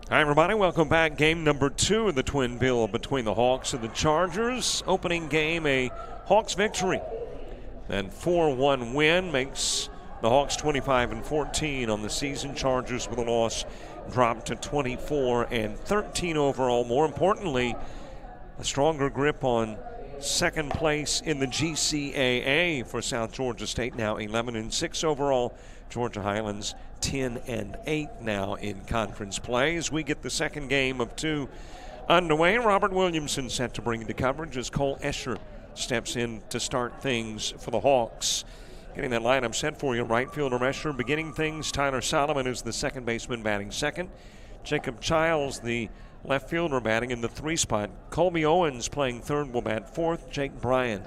Hi, everybody. Welcome back. Game number 2 of the twin bill between the Hawks and the Chargers. Opening game, a Hawks victory. Then 4-1 win makes the Hawks 25-14 on the season. Chargers with a loss dropped to 24-13 overall. More importantly, a stronger grip on second place in the GCAA for South Georgia State, now 11-6 overall. Georgia Highlands 10-8 now in conference play. As we get the second game of 2 underway, Robert Williamson set to bring the coverage as Cole Escher steps in to start things for the Hawks. Getting that lineup set for you, right fielder Escher beginning things. Tyler Solomon is the second baseman batting second. Jacob Childs, the left fielder, batting in the 3 spot. Colby Owens playing third will bat fourth. Jake Bryan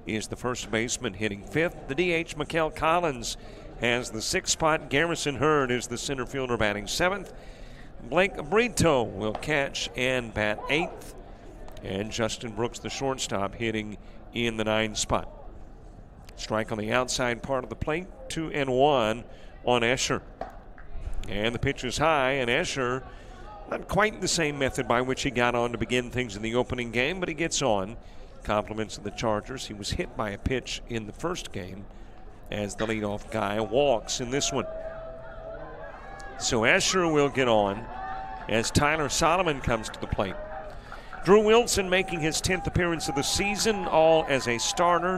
is the first baseman hitting fifth. The DH, Mikael Collins, has the 6th spot. Garrison Hurd is the center fielder batting 7th. Blake Brito will catch and bat 8th. And Justin Brooks, the shortstop, hitting in the 9th spot. Strike on the outside part of the plate, 2-1 on Escher. And the pitch is high, and Escher, not quite the same method by which he got on to begin things in the opening game, but he gets on. Compliments of the Chargers. He was hit by a pitch in the first game as the leadoff guy walks in this one. So Escher will get on as Tyler Solomon comes to the plate. Drew Wilson making his 10th appearance of the season, all as a starter.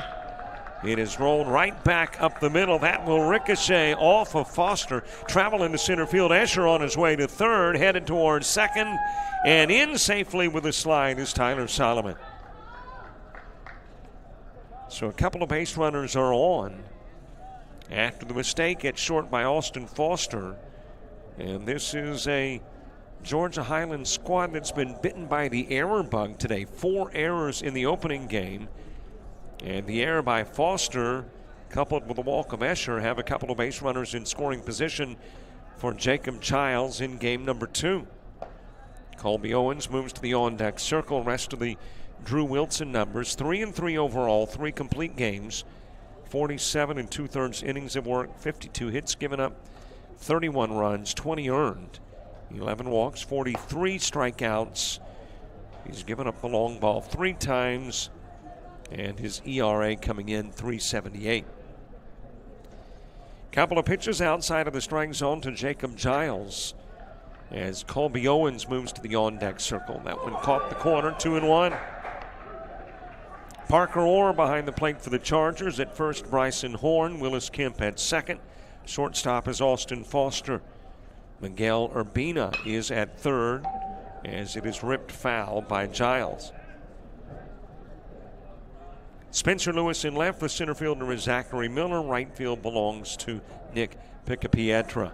It is rolled right back up the middle. That will ricochet off of Foster. Travel into center field. Escher on his way to third, headed towards second, and in safely with a slide is Tyler Solomon. So a couple of base runners are on after the mistake at short by Austin Foster. And this is a Georgia Highlands squad that's been bitten by the error bug today. 4 errors in the opening game. And the error by Foster, coupled with the walk of Escher, have a couple of base runners in scoring position for Jacob Childs in game number 2. Colby Owens moves to the on-deck circle. Rest of the Drew Wilson numbers, 3-3 overall, 3 complete games. 47 2/3 innings of work, 52 hits given up, 31 runs, 20 earned, 11 walks, 43 strikeouts. He's given up the long ball 3 times, and his ERA coming in 3.78. Couple of pitches outside of the strike zone to Jacob Giles as Colby Owens moves to the on-deck circle. That one caught the corner, 2-1. Parker Orr behind the plate for the Chargers. At first, Bryson Horn. Willis Kemp at second. Shortstop is Austin Foster. Miguel Urbina is at third as it is ripped foul by Giles. Spencer Lewis in left. The center fielder is Zachary Miller. Right field belongs to Nick Picapietra.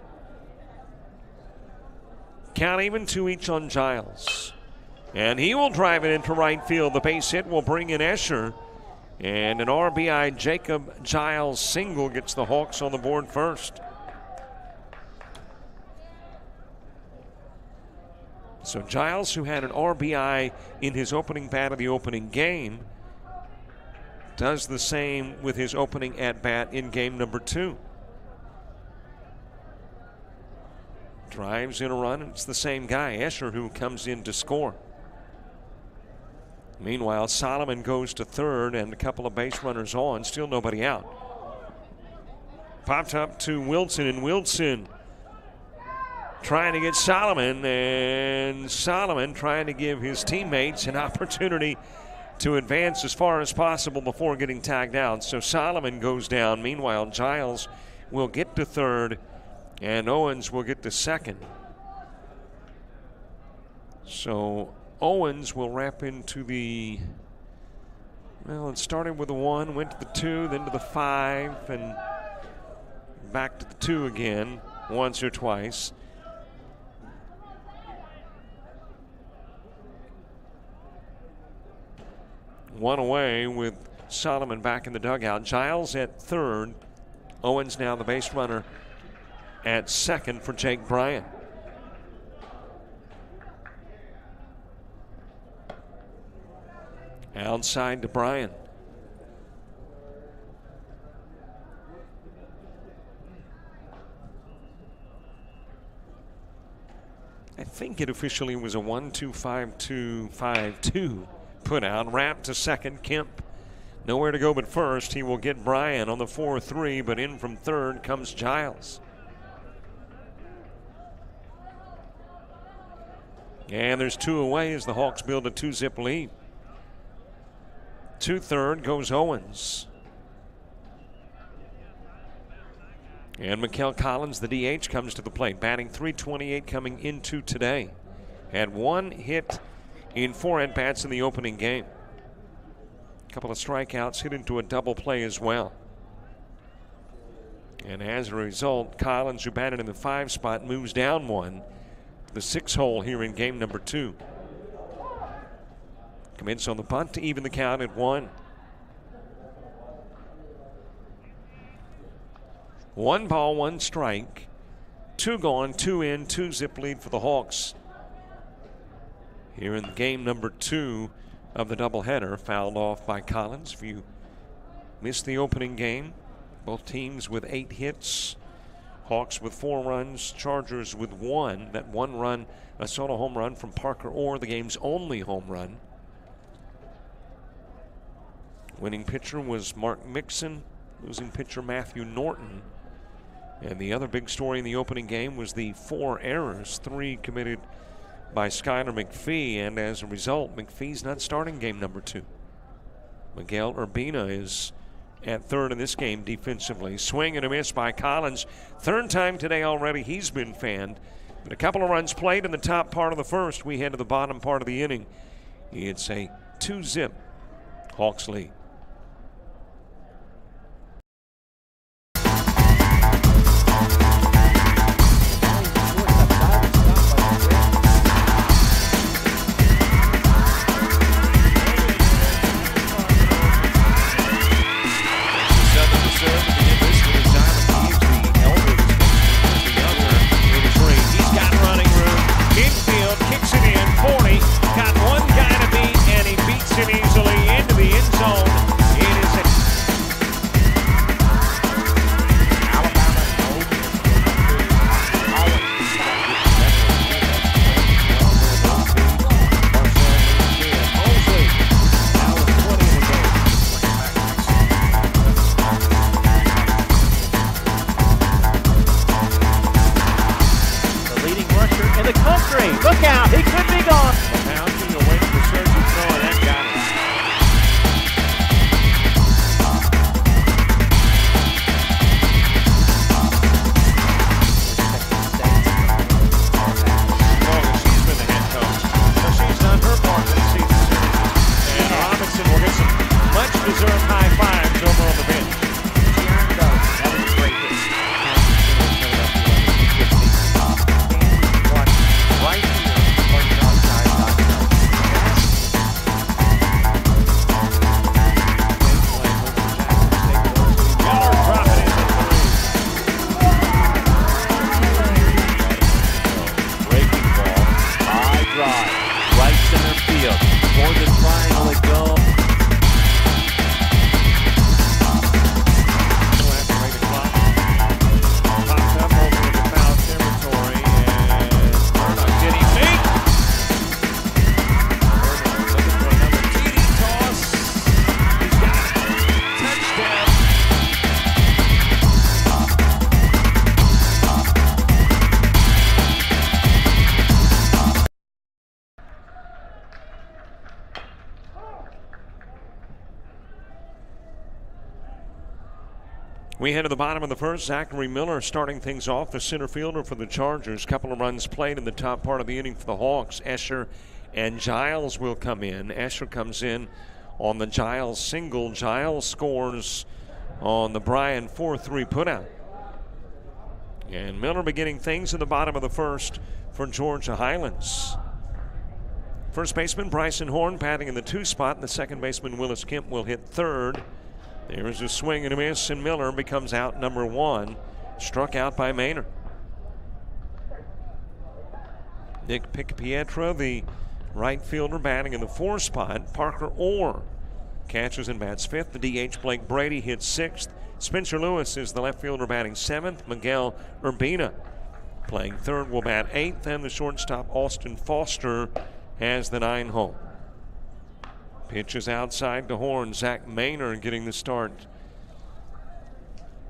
Count even 2 each on Giles. And he will drive it into right field. The base hit will bring in Escher. And an RBI Jacob Giles single gets the Hawks on the board first. So Giles, who had an RBI in his opening bat of the opening game, does the same with his opening at-bat in game number 2. Drives in a run, and it's the same guy, Escher, who comes in to score. Meanwhile, Solomon goes to third and a couple of base runners on, still nobody out. Popped up to Wilson, and Wilson trying to get Solomon, and Solomon trying to give his teammates an opportunity to advance as far as possible before getting tagged out. So Solomon goes down. Meanwhile, Giles will get to third, and Owens will get to second. So Owens will wrap into the, well, it started with the 1, went to the 2, then to the 5, and back to the 2 again, once or twice. One away with Solomon back in the dugout. Giles at third. Owens now the base runner at second for Jake Bryan. Outside to Bryan. I think it officially was a 1-2-5-2-5-2 put out. Wrapped to second. Kemp nowhere to go but first. He will get Bryan on the 4-3, but in from third comes Giles. And there's 2 away as the Hawks build a 2-zip lead. To third goes Owens. And Mikael Collins, the DH, comes to the plate, batting .328 coming into today. Had 1 hit in 4 at-bats in the opening game. A couple of strikeouts, hit into a double play as well. And as a result, Collins, who batted in the 5 spot, moves down 1. The 6 hole here in game number 2. Commits on the bunt to even the count at 1. 1 ball, 1 strike. 2 gone, 2 in, 2-zip lead for the Hawks. Here in game number 2 of the doubleheader, fouled off by Collins. If you missed the opening game, both teams with 8 hits. Hawks with 4 runs, Chargers with 1. That 1 run, a solo home run from Parker Orr, the game's only home run. Winning pitcher was Mark Mixon. Losing pitcher Matthew Norton. And the other big story in the opening game was the 4 errors, 3 committed by Skylar McPhee, and as a result, McPhee's not starting game number 2. Miguel Urbina is at third in this game defensively. Swing and a miss by Collins. 3rd time today already he's been fanned. But a couple of runs played in the top part of the first. We head to the bottom part of the inning. It's a 2-zip Hawks lead. We head to the bottom of the first. Zachary Miller starting things off, the center fielder for the Chargers. Couple of runs played in the top part of the inning for the Hawks. Escher and Giles will come in. Escher comes in on the Giles single. Giles scores on the Bryan 4-3 putout. And Miller beginning things in the bottom of the first for Georgia Highlands. First baseman Bryson Horn batting in the 2 spot. And the second baseman Willis Kemp will hit third. There's a swing and a miss, and Miller becomes out number 1. Struck out by Maynard. Nick Picapietra, the right fielder, batting in the 4 spot. Parker Orr catches and bats 5th. The DH Blake Brady hits 6th. Spencer Lewis is the left fielder batting 7th. Miguel Urbina Playing third will bat 8th, and the shortstop Austin Foster has the 9 hole. Pitches outside to Horn. Zach Maynard getting the start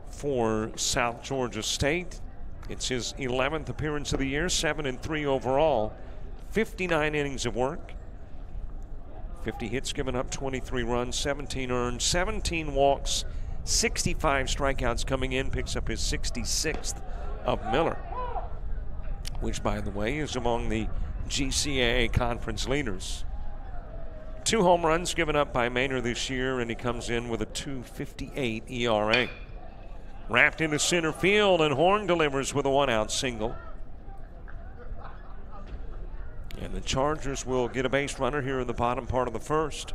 for South Georgia State. It's his 11th appearance of the year, 7-3 overall, 59 innings of work, 50 hits given up, 23 runs, 17 earned, 17 walks, 65 strikeouts coming in, picks up his 66th of Miller, which, by the way, is among the GCAA conference leaders. 2 home runs given up by Maynard this year, and he comes in with a 2.58 ERA. Wrapped into center field, and Horn delivers with a 1-out single. And the Chargers will get a base runner here in the bottom part of the first.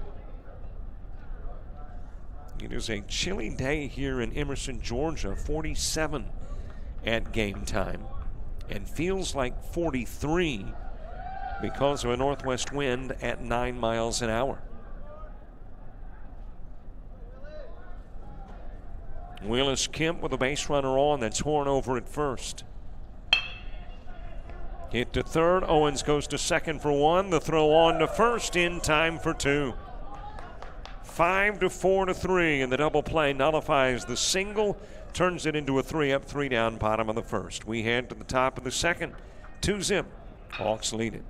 It is a chilly day here in Emerson, Georgia, 47 at game time, and feels like 43 because of a northwest wind at 9 miles an hour. Willis Kemp with a base runner on. That's Horn over at first. Hit to third. Owens goes to second for 1. The throw on to first in time for 2. 5-4-3, and the double play nullifies the single, turns it into a 3-up, 3-down bottom of the first. We head to the top of the second. 2-zip. Hawks lead it.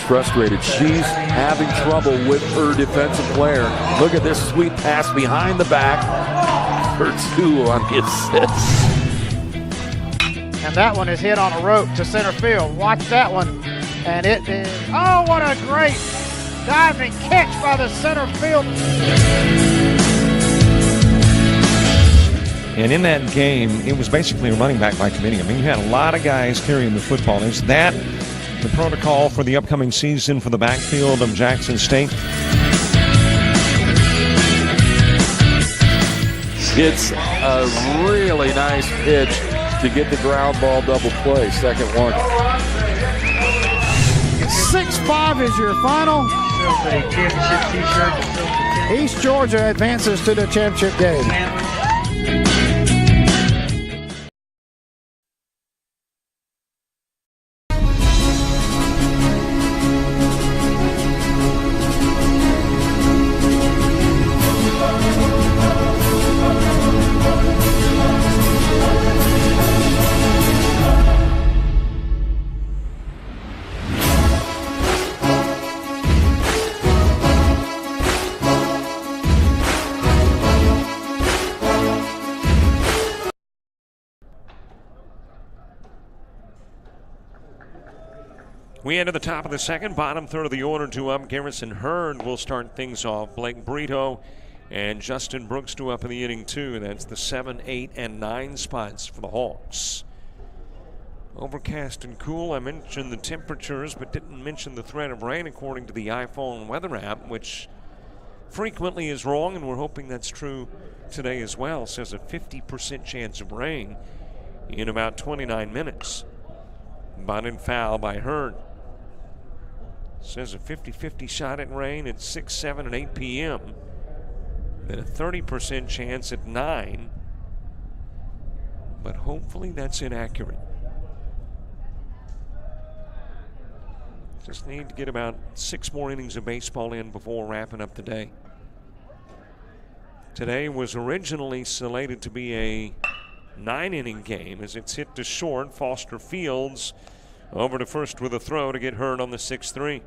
Frustrated. She's having trouble with her defensive player. Look at this sweet pass behind the back for 2 on the assist. And that one is hit on a rope to center field. Watch that one. And it is, oh, what a great diving catch by the center field. And in that game, it was basically a running back by committee. I mean, you had a lot of guys carrying the football. Is that the protocol for the upcoming season for the backfield of Jackson State? It's a really nice pitch to get the ground ball double play. Second one. 6-5 is your final. East Georgia advances to the championship game. We enter the top of the second, bottom third of the order, 2 up. Garrison Hurd will start things off. Blake Brito and Justin Brooks 2 up in the inning, 2. That's the 7, 8, and 9 spots for the Hawks. Overcast and cool. I mentioned the temperatures, but didn't mention the threat of rain according to the iPhone weather app, which frequently is wrong, and we're hoping that's true today as well. It says a 50% chance of rain in about 29 minutes. Bunted foul by Hurd. Says a 50-50 shot at rain at 6, 7, and 8 p.m. Then a 30% chance at 9. But hopefully that's inaccurate. Just need to get about 6 more innings of baseball in before wrapping up the day. Today was originally slated to be a 9-inning game as it's hit to short. Foster Fields over to first with a throw to get Hurd on the 6-3.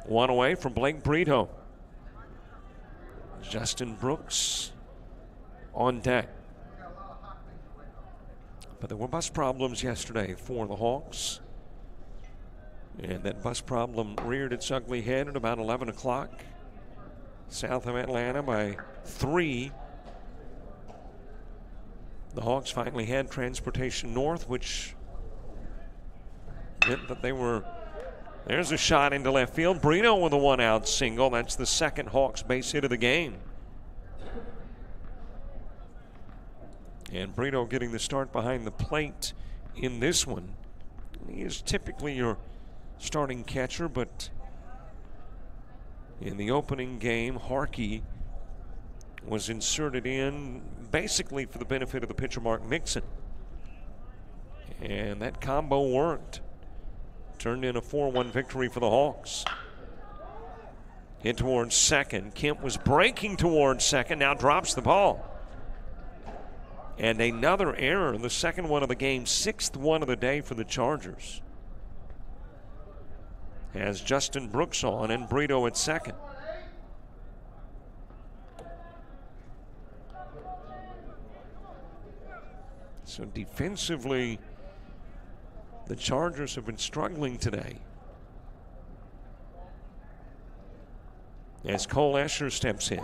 One away from Blake Brito. Justin Brooks on deck. But there were bus problems yesterday for the Hawks. And that bus problem reared its ugly head at about 11 o'clock. South of Atlanta by 3. The Hawks finally had transportation north, which meant that they were. There's a shot into left field. Brito with a 1-out single. That's the second Hawks base hit of the game. And Brito getting the start behind the plate in this one. He is typically your starting catcher, but in the opening game, Harkey was inserted in basically for the benefit of the pitcher Mark Mixon. And that combo worked. Turned in a 4-1 victory for the Hawks. Hit towards second. Kemp was breaking towards second, now drops the ball. And another error, the second one of the game, sixth one of the day for the Chargers. Has Justin Brooks on and Brito at second. So defensively, the Chargers have been struggling today. As Cole Escher steps in.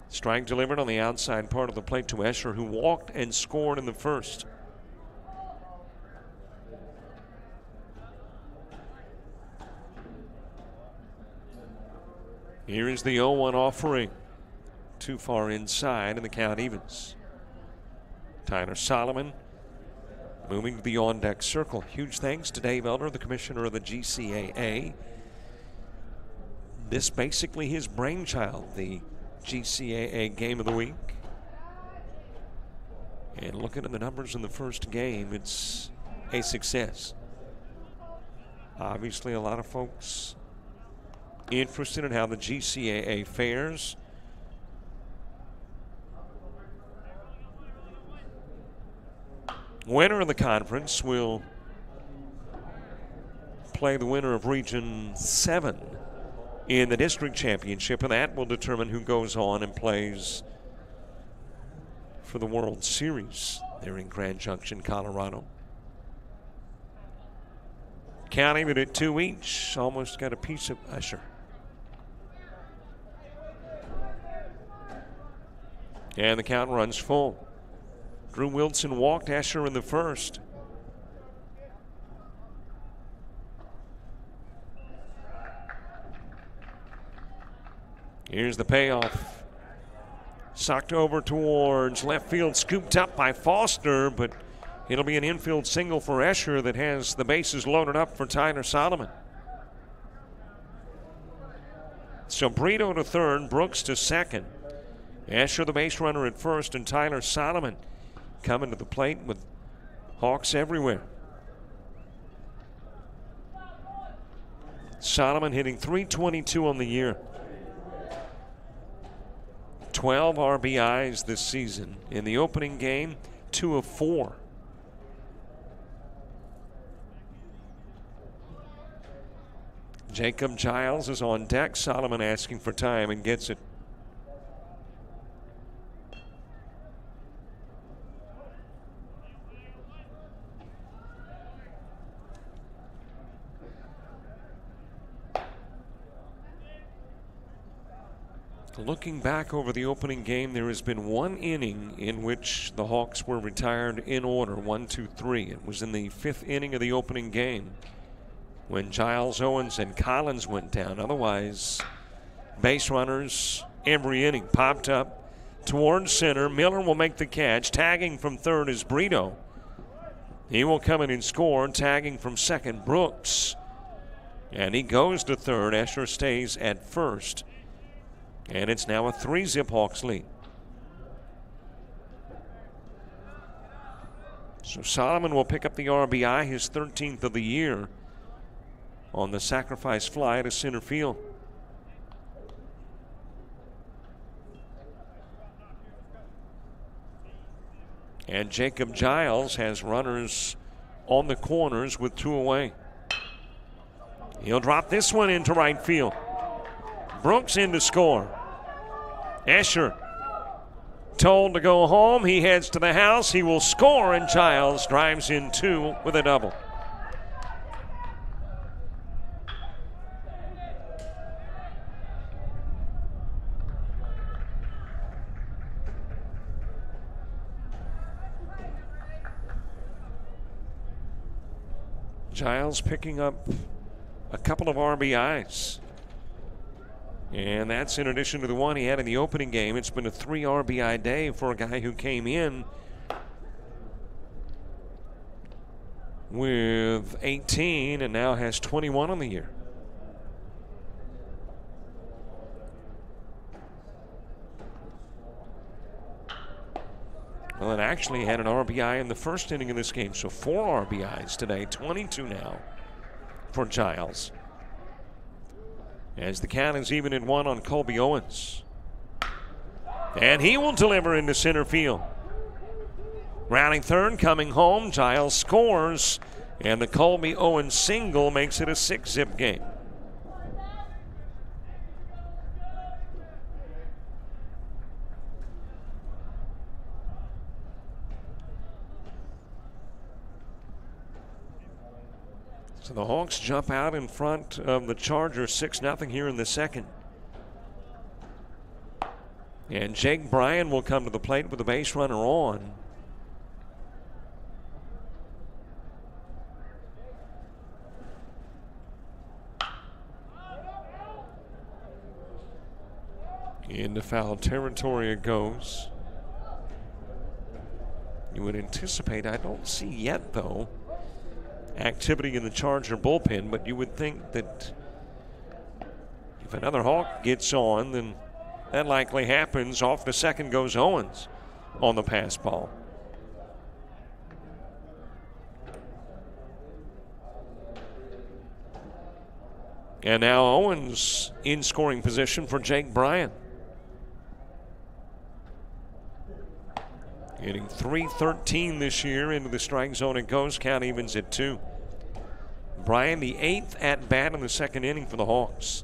Strike delivered on the outside part of the plate to Escher, who walked and scored in the first. Here is the 0-1 offering. Too far inside, and the count evens. Tyler Solomon moving to the on-deck circle. Huge thanks to Dave Elder, the commissioner of the GCAA. This basically his brainchild, the GCAA Game of the Week. And looking at the numbers in the first game, it's a success. Obviously, a lot of folks interested in how the GCAA fares. Winner of the conference will play the winner of Region 7 in the district championship, and that will determine who goes on and plays for the World Series there in Grand Junction, Colorado. Counting it at 2 each, almost got a piece of Escher. And the count runs full. Drew Wilson walked Escher in the first. Here's the payoff. Socked over towards left field, scooped up by Foster, but it'll be an infield single for Escher that has the bases loaded up for Tyler Solomon. So Brito to third, Brooks to second. Escher the base runner at first, and Tyler Solomon coming to the plate with Hawks everywhere. Solomon hitting .322 on the year. 12 RBIs this season. In the opening game, 2 of 4. Jacob Giles is on deck. Solomon asking for time and gets it. Looking back over the opening game, there has been one inning in which the Hawks were retired in order, 1, 2, 3. It was in the 5th inning of the opening game when Giles, Owens, and Collins went down. Otherwise, base runners every inning. Popped up towards center. Miller will make the catch. Tagging from third is Brito. He will come in and score. Tagging from second, Brooks. And he goes to third. Escher stays at first. And it's now a 3-zip Hawks lead. So Solomon will pick up the RBI, his 13th of the year, on the sacrifice fly to center field. And Jacob Giles has runners on the corners with 2 away. He'll drop this one into right field. Brooks in to score. Escher told to go home. He heads to the house. He will score, and Giles drives in 2 with a double. Giles picking up a couple of RBIs. And that's in addition to the one he had in the opening game. It's been a 3 RBI day for a guy who came in with 18 and now has 21 on the year. Well, it actually had an RBI in the first inning of this game, so 4 RBIs today, 22 now for Giles. As the count is even at 1 on Colby Owens. And he will deliver into center field. Rounding third, coming home, Giles scores, and the Colby Owens single makes it a 6-zip game. So the Hawks jump out in front of the Chargers 6-0 here in the second. And Jake Bryan will come to the plate with a base runner on. Into foul territory it goes. You would anticipate, I don't see yet though, activity in the Charger bullpen, but you would think that if another Hawk gets on, then that likely happens. Off the second goes Owens on the pass ball. And now Owens in scoring position for Jake Bryan. Hitting .313 this year. Into the strike zone it goes. Count evens at 2. Bryan, the 8th at bat in the second inning for the Hawks.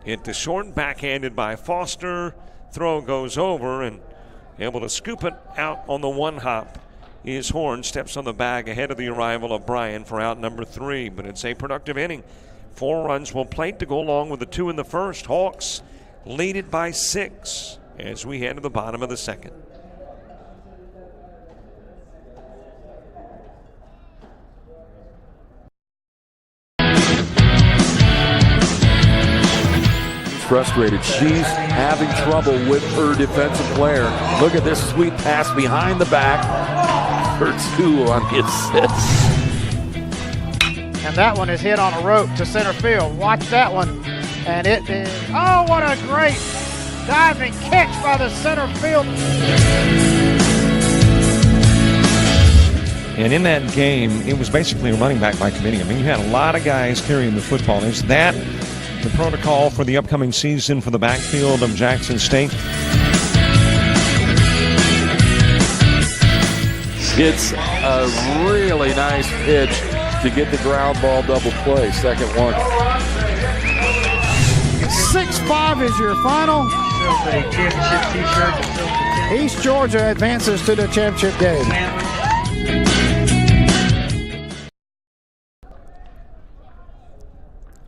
Hit to short, backhanded by Foster. Throw goes over, and able to scoop it out on the one hop is Horn. Steps on the bag ahead of the arrival of Bryan for out number 3. But it's a productive inning. 4 runs will plate to go along with the 2 in the first. Hawks lead it by 6 as we head to the bottom of the second. Frustrated. She's having trouble with her defensive player. Look at this sweet pass behind the back for 2 on the assist. And that one is hit on a rope to center field. Watch that one. And it is, oh, what a great diving catch by the center field. And in that game, it was basically a running back by committee. I mean, you had a lot of guys carrying the football. Is that the protocol for the upcoming season for the backfield of Jackson State? It's a really nice pitch to get the ground ball double play. Second one. 6-5 is your final. East Georgia advances to the championship game.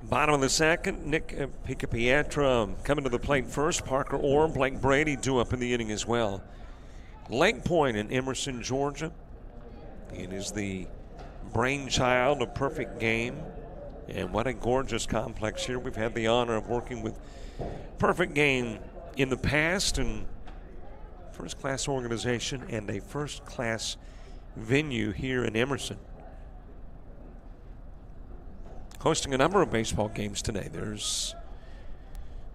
Bottom of the second, Nick Picapietra coming to the plate first. Parker Orr, Blake Brady due up in the inning as well. Lake Point in Emerson, Georgia. It is the brainchild of Perfect Game. And what a gorgeous complex here. We've had the honor of working with Perfect Game in the past, and first-class organization and a first-class venue here in Emerson. Hosting a number of baseball games today. There's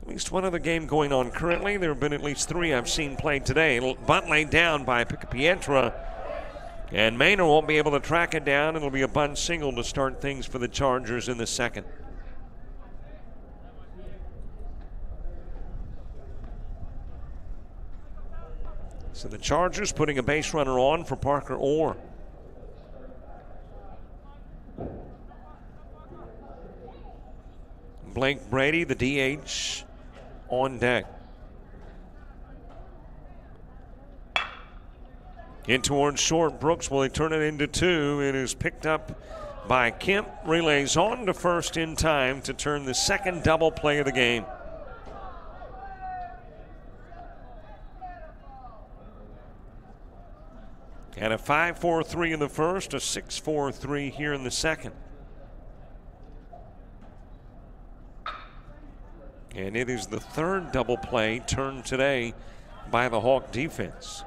at least one other game going on currently. There have been at least 3 I've seen played today. Bunt laid down by Picapietra, and Maynor won't be able to track it down. It'll be a bunt single to start things for the Chargers in the second. So the Chargers putting a base runner on for Parker Orr. Blake Brady, the DH, on deck. In towards short. Brooks will turn it into 2. It is picked up by Kemp. Relays on to first in time to turn the second double play of the game. And a 5-4-3 in the first, a 6-4-3 here in the second. And it is the third double play turned today by the Hawk defense.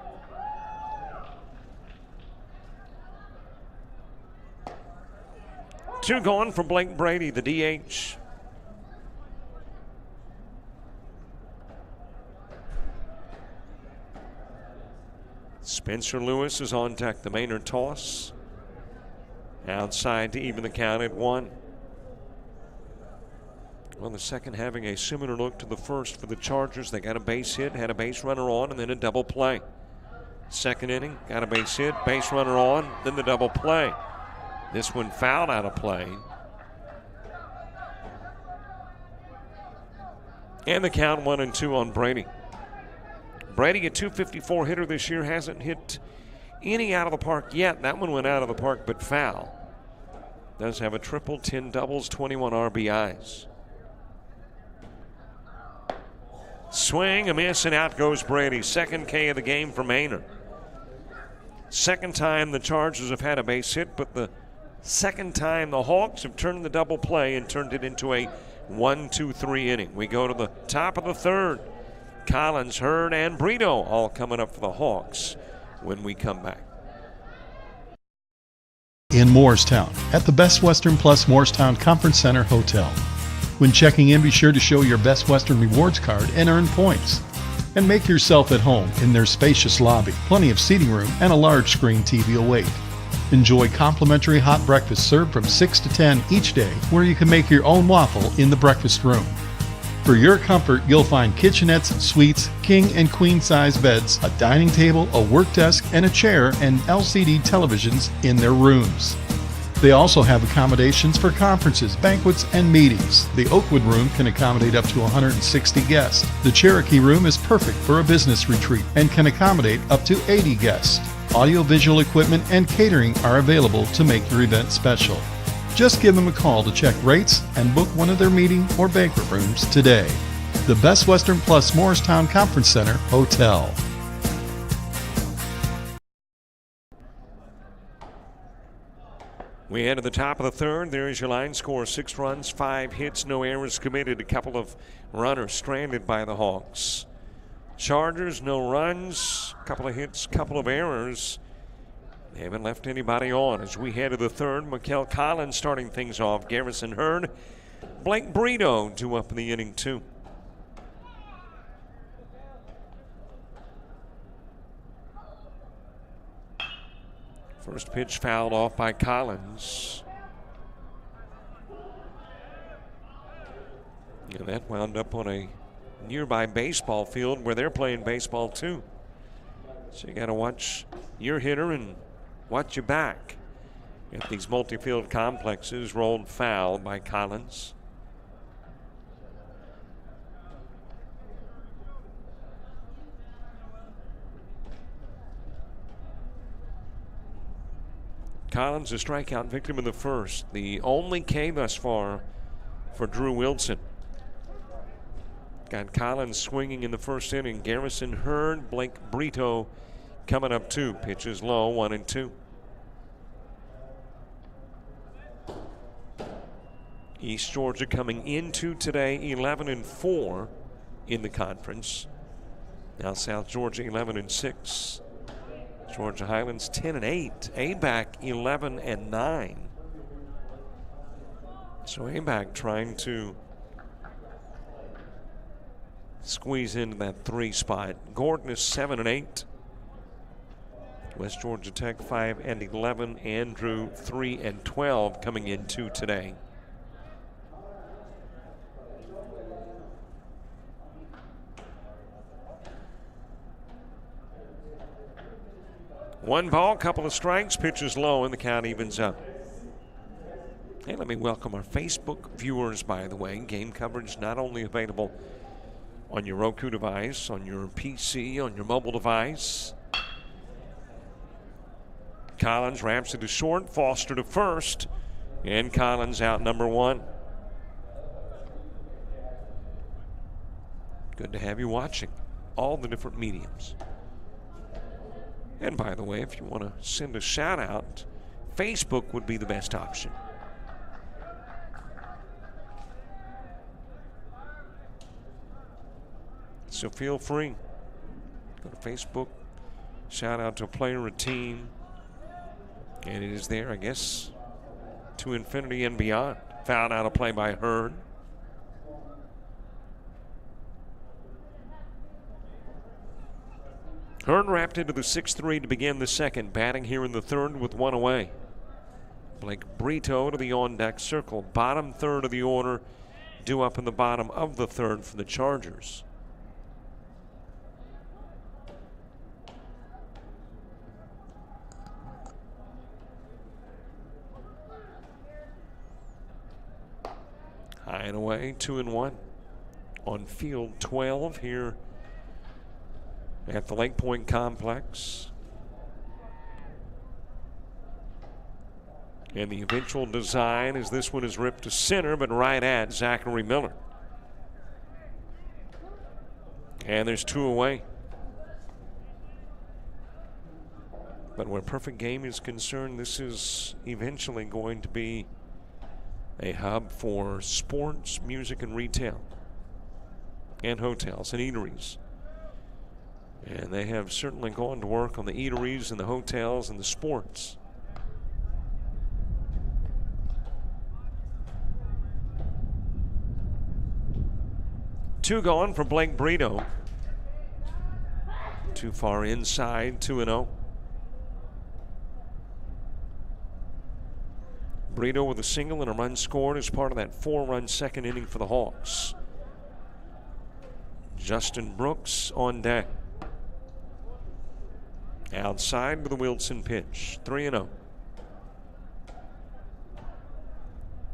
2 gone for Blake Brady, the DH. Spencer Lewis is on deck. The Maynard toss. Outside to even the count at 1. Well, the second having a similar look to the first for the Chargers. They got a base hit, had a base runner on, and then a double play. Second inning, got a base hit, base runner on, then the double play. This one fouled out of play. And the count 1-2 on Brady. Brady, a .254 hitter this year, hasn't hit any out of the park yet. That one went out of the park but foul. Does have a triple, 10 doubles, 21 RBIs. Swing, a miss, and out goes Brady. Second K of the game for Maynard. Second time the Chargers have had a base hit, but the second time the Hawks have turned the double play and turned it into a 1-2-3 inning. We go to the top of the third. Collins, Hurd, and Brito all coming up for the Hawks when we come back. In Morristown, at the Best Western Plus Morristown Conference Center Hotel. When checking in, be sure to show your Best Western Rewards card and earn points. And make yourself at home in their spacious lobby, plenty of seating room, and a large screen TV await. Enjoy complimentary hot breakfast served from 6 to 10 each day, where you can make your own waffle in the breakfast room. For your comfort, you'll find kitchenettes, suites, king and queen size beds, a dining table, a work desk, and a chair, and LCD televisions in their rooms. They also have accommodations for conferences, banquets, and meetings. The Oakwood Room can accommodate up to 160 guests. The Cherokee Room is perfect for a business retreat and can accommodate up to 80 guests. Audio-visual equipment and catering are available to make your event special. Just give them a call to check rates and book one of their meeting or banquet rooms today. The Best Western Plus Morristown Conference Center Hotel. We head to the top of the third. There is your line score. 6 runs, 5 hits, no errors committed. A couple of runners stranded by the Hawks. Chargers, no runs, couple of hits, couple of errors. They haven't left anybody on. As we head to the third, Mikel Collins starting things off. Garrison Hurd, Blake Brito due up in the inning too. First pitch fouled off by Collins. And that wound up on a nearby baseball field where they're playing baseball too. So you got to watch your hitter and watch your back at these multi-field complexes. Rolled foul by Collins. Collins, a strikeout victim in the first. The only K thus far for Drew Wilson. Got Collins swinging in the first inning. Garrison Hurd, Blake Brito coming up too. Pitches low, 1-2. East Georgia coming into today 11-4 in the conference. Now South Georgia 11-6. Georgia Highlands 10-8. ABAC 11-9. So ABAC trying to squeeze into that 3 spot. Gordon is 7-8. West Georgia Tech 5-11. Andrew 3-12 coming into today. One ball, couple of strikes, pitches low, and the count evens up. Hey, let me welcome our Facebook viewers, by the way. Game coverage not only available on your Roku device, on your PC, on your mobile device. Collins ramps it to short, Foster to first, and Collins out number 1. Good to have you watching all the different mediums. And by the way, if you want to send a shout out, Facebook would be the best option. So feel free. Go to Facebook, shout out to a player, a team. And it is there, I guess, to infinity and beyond. Fouled out of play by Hearn. Hearn wrapped into the 6-3 to begin the second, batting here in the third with one away. Blake Brito to the on-deck circle. Bottom third of the order, due up in the bottom of the third for the Chargers. High and away, 2-1 on field 12 here at the Lake Point Complex. And the eventual design is this one is ripped to center, but right at Zachary Miller. And there's two away. But where perfect game is concerned, this is eventually going to be a hub for sports, music, and retail, and hotels and eateries. And they have certainly gone to work on the eateries and the hotels and the sports. Two gone for Blake Brito. Too far inside, 2-0. Brito with a single and a run scored as part of that 4-run second inning for the Hawks. Justin Brooks on deck. Outside with a Wilson pitch, 3-0.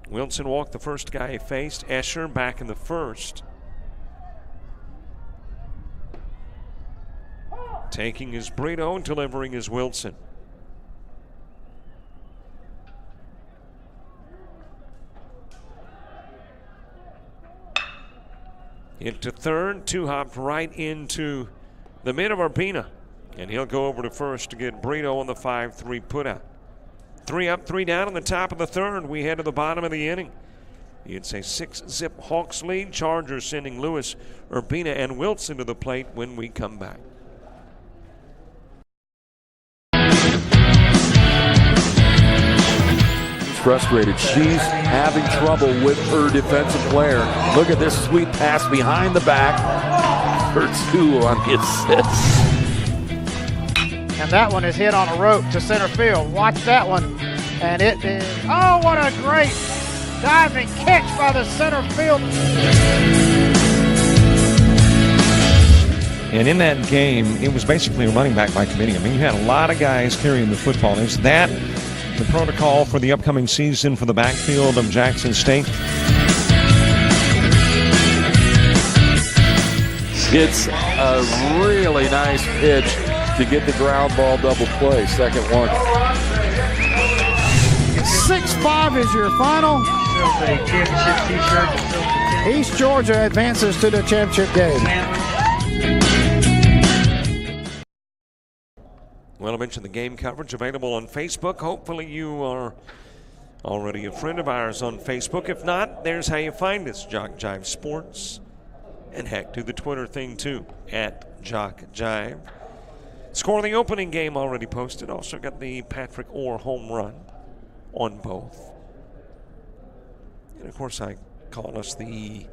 Wilson walked the first guy he faced. Escher back in the first. Taking his Brito and delivering his Wilson. Into third, two-hopped right into the mid of Urbina. And he'll go over to first to get Brito on the 5-3 putout. 3 up, 3 down in the top of the third. We head to the bottom of the inning. It's a 6-zip Hawks lead. Chargers sending Lewis, Urbina, and Wilson to the plate when we come back. Frustrated. She's having trouble with her defensive player. Look at this sweet pass behind the back for 2 on the assist. And that one is hit on a rope to center field. Watch that one. And it is, oh, what a great diving catch by the center field. And in that game, it was basically a running back by committee. I mean, you had a lot of guys carrying the football. Is that the protocol for the upcoming season for the backfield of Jackson State? It's a really nice pitch to get the ground ball double play. Second one. 6-5 is your final. East Georgia advances to the championship game. Well, I mentioned the game coverage available on Facebook. Hopefully you are already a friend of ours on Facebook. If not, there's how you find us, Jock Jive Sports. And heck, do the Twitter thing too, at Jock Jive. Score of the opening game already posted. Also got the Patrick Orr home run on both. And of course, I call us the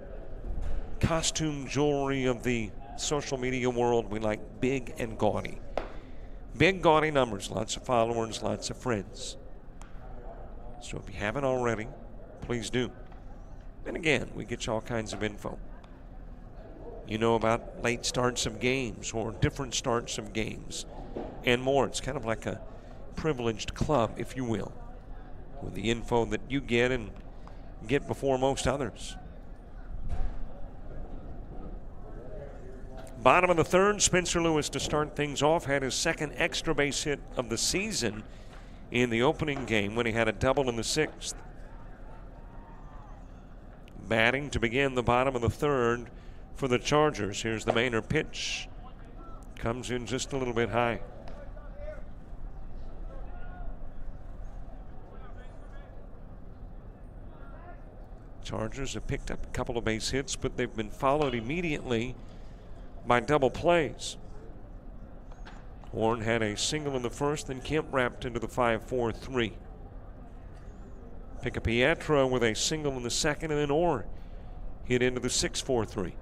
costume jewelry of the social media world. We like big and gaudy. Big, gaudy numbers, lots of followers, lots of friends. So if you haven't already, please do. And again, we get you all kinds of info. You know about late starts of games or different starts of games and more. It's kind of like a privileged club, if you will, with the info that you get and get before most others. Bottom of the third, Spencer Lewis to start things off had his second extra base hit of the season in the opening game when he had a double in the 6th. Batting to begin the bottom of the third for the Chargers. Here's the Maynard pitch. Comes in just a little bit high. Chargers have picked up a couple of base hits, but they've been followed immediately by double plays. Horn had a single in the first, then Kemp wrapped into the 5-4-3. Pica-Pietro with a single in the second, and then Orr hit into the 6-4-3.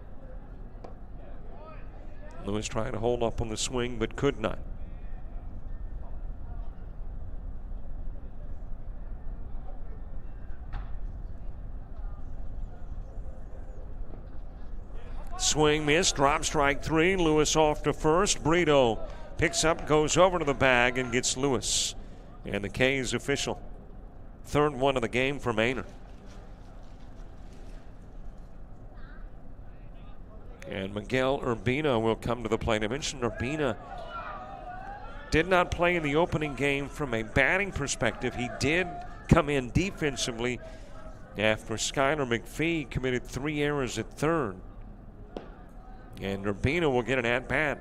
Lewis trying to hold up on the swing, but could not. Swing missed, drop strike 3. Lewis off to first. Brito picks up, goes over to the bag, and gets Lewis. And the K is official. Third one of the game for Maynard. And Miguel Urbina will come to the plate. I mentioned Urbina did not play in the opening game from a batting perspective. He did come in defensively after Skylar McPhee committed 3 errors at third. And Urbina will get an at-bat.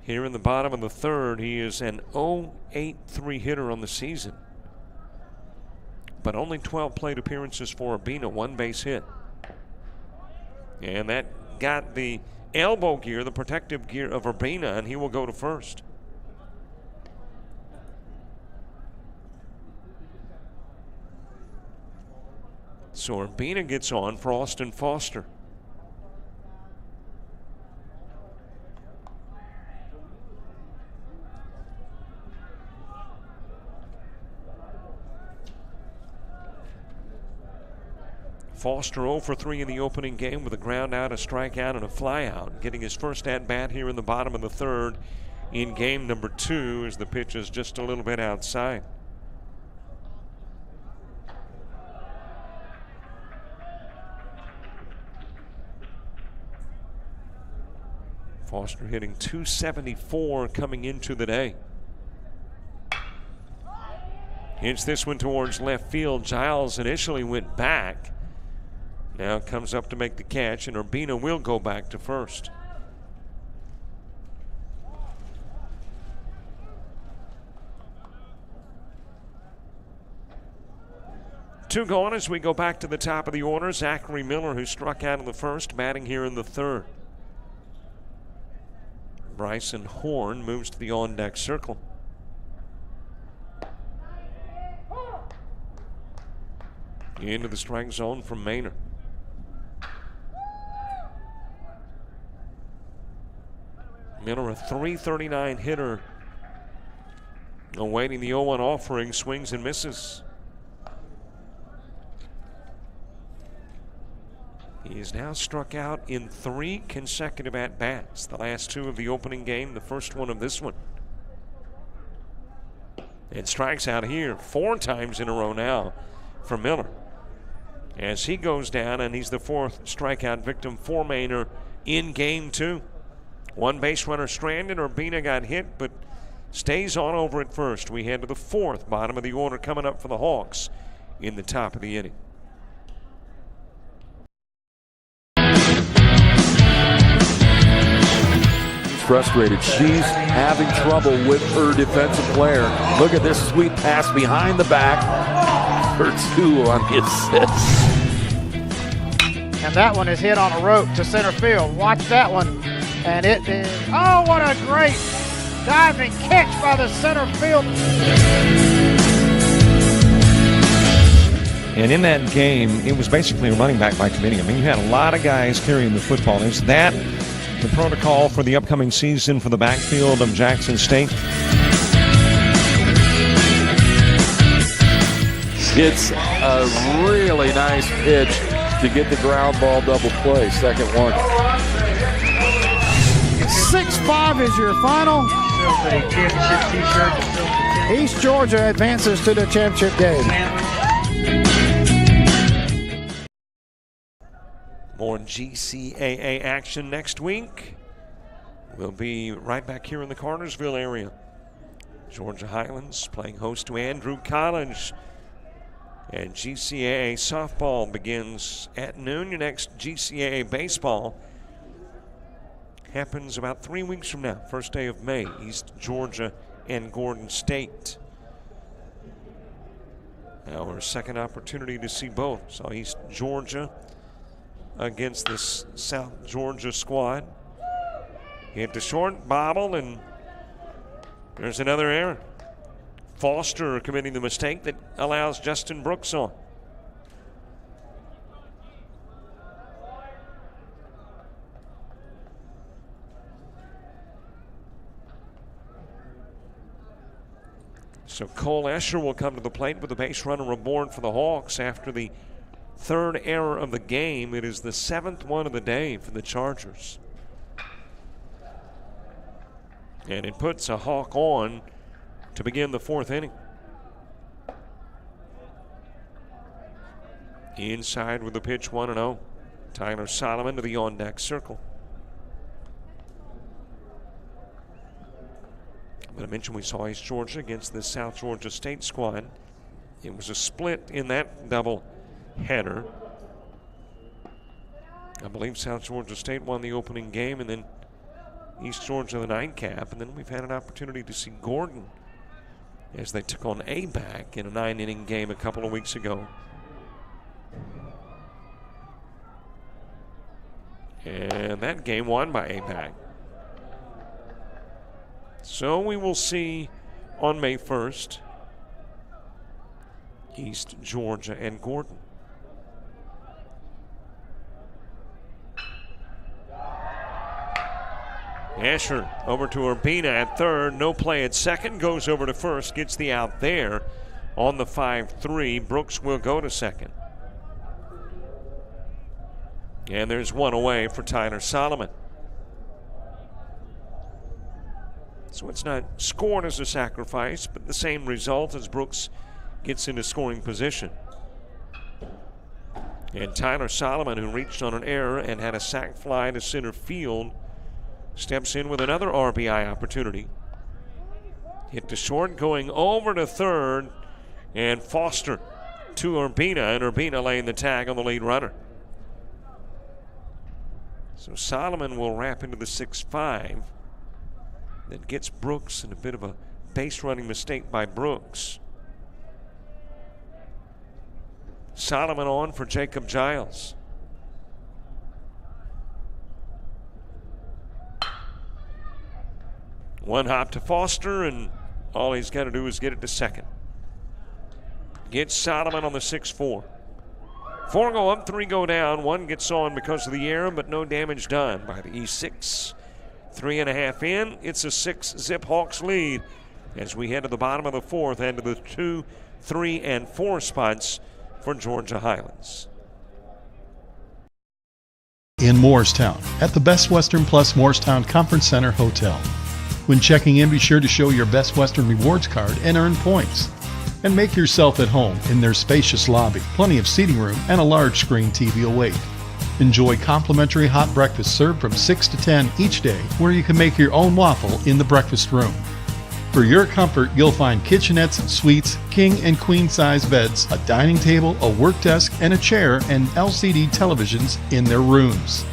Here in the bottom of the third, he is an 0.83 hitter on the season. But only 12 plate appearances for Urbina, 1 base hit. And that got the elbow gear, the protective gear of Urbina, and he will go to first. So Urbina gets on for Austin Foster. Foster 0 for 3 in the opening game with a ground out, a strikeout, and a flyout. Getting his first at-bat here in the bottom of the third in game number 2 as the pitch is just a little bit outside. Foster hitting .274 coming into the day. Hits this one towards left field. Giles initially went back. Now comes up to make the catch, and Urbina will go back to first. Two gone as we go back to the top of the order. Zachary Miller, who struck out in the first, batting here in the third. Bryson Horn moves to the on-deck circle. Into the strike zone from Maynard. Miller, a .339 hitter, awaiting the 0-1 offering, swings and misses. He has now struck out in 3 consecutive at-bats. The last 2 of the opening game, the first one of this one. And strikes out here 4 times in a row now for Miller. As he goes down, and he's the 4th strikeout victim for Maynard in game 2. 1 base runner stranded. Urbina got hit, but stays on over at first. We head to the 4th, bottom of the order, coming up for the Hawks in the top of the inning. Frustrated. She's having trouble with her defensive player. Look at this sweet pass behind the back for 2 on the assist. And that one is hit on a rope to center field. Watch that one. And it is, oh, what a great diving catch by the center field. And in that game, it was basically a running back by committee. I mean, you had a lot of guys carrying the football. Is that the protocol for the upcoming season for the backfield of Jackson State? It's a really nice pitch to get the ground ball double play. Second one. 6-5 is your final. East Georgia advances to the championship game. More GCAA action next week. We'll be right back here in the Cartersville area. Georgia Highlands playing host to Andrew College. And GCAA softball begins at noon. Your next GCAA baseball happens about 3 weeks from now, first day of May, East Georgia and Gordon State. Our second opportunity to see both. So East Georgia against this South Georgia squad. Hit the short, bobble, and there's another error. Foster committing the mistake that allows Justin Brooks on. So Cole Escher will come to the plate with a base runner aboard for the Hawks after the third error of the game. It is the 7th one of the day for the Chargers. And it puts a Hawk on to begin the 4th inning. Inside with the pitch, 1-0. Tyler Solomon to the on-deck circle. But I mentioned we saw East Georgia against the South Georgia State squad. It was a split in that double header. I believe South Georgia State won the opening game, and then East Georgia the nightcap. And then we've had an opportunity to see Gordon as they took on ABAC in a 9-inning game a couple of weeks ago. And that game won by ABAC. So we will see on May 1st East Georgia and Gordon. Asher over to Urbina at third. No play at second. Goes over to first. Gets the out there on the 5-3. Brooks will go to second. And there's one away for Tyler Solomon. So it's not scored as a sacrifice, but the same result as Brooks gets into scoring position. And Tyler Solomon, who reached on an error and had a sac fly to center field, steps in with another RBI opportunity. Hit to short, going over to third, and Foster to Urbina, and Urbina laying the tag on the lead runner. So Solomon will wrap into the 6-5. That gets Brooks in a bit of a base running mistake by Brooks. Solomon on for Jacob Giles. One hop to Foster, and all he's got to do is get it to second. Gets Solomon on the 6-4. 4 go up, 3 go down. 1 gets on because of the error, but no damage done by the E6. 3.5 in. It's a 6-zip Hawks lead as we head to the bottom of the 4th and to the 2, 3, and 4 spots for Georgia Highlands. In Moorestown, at the Best Western Plus Moorestown Conference Center Hotel. When checking in, be sure to show your Best Western Rewards card and earn points. And make yourself at home in their spacious lobby, plenty of seating room, and a large screen TV await. Enjoy complimentary hot breakfast served from 6 to 10 each day, where you can make your own waffle in the breakfast room. For your comfort, you'll find kitchenettes, suites, king and queen size beds, a dining table, a work desk, and a chair, and LCD televisions in their rooms.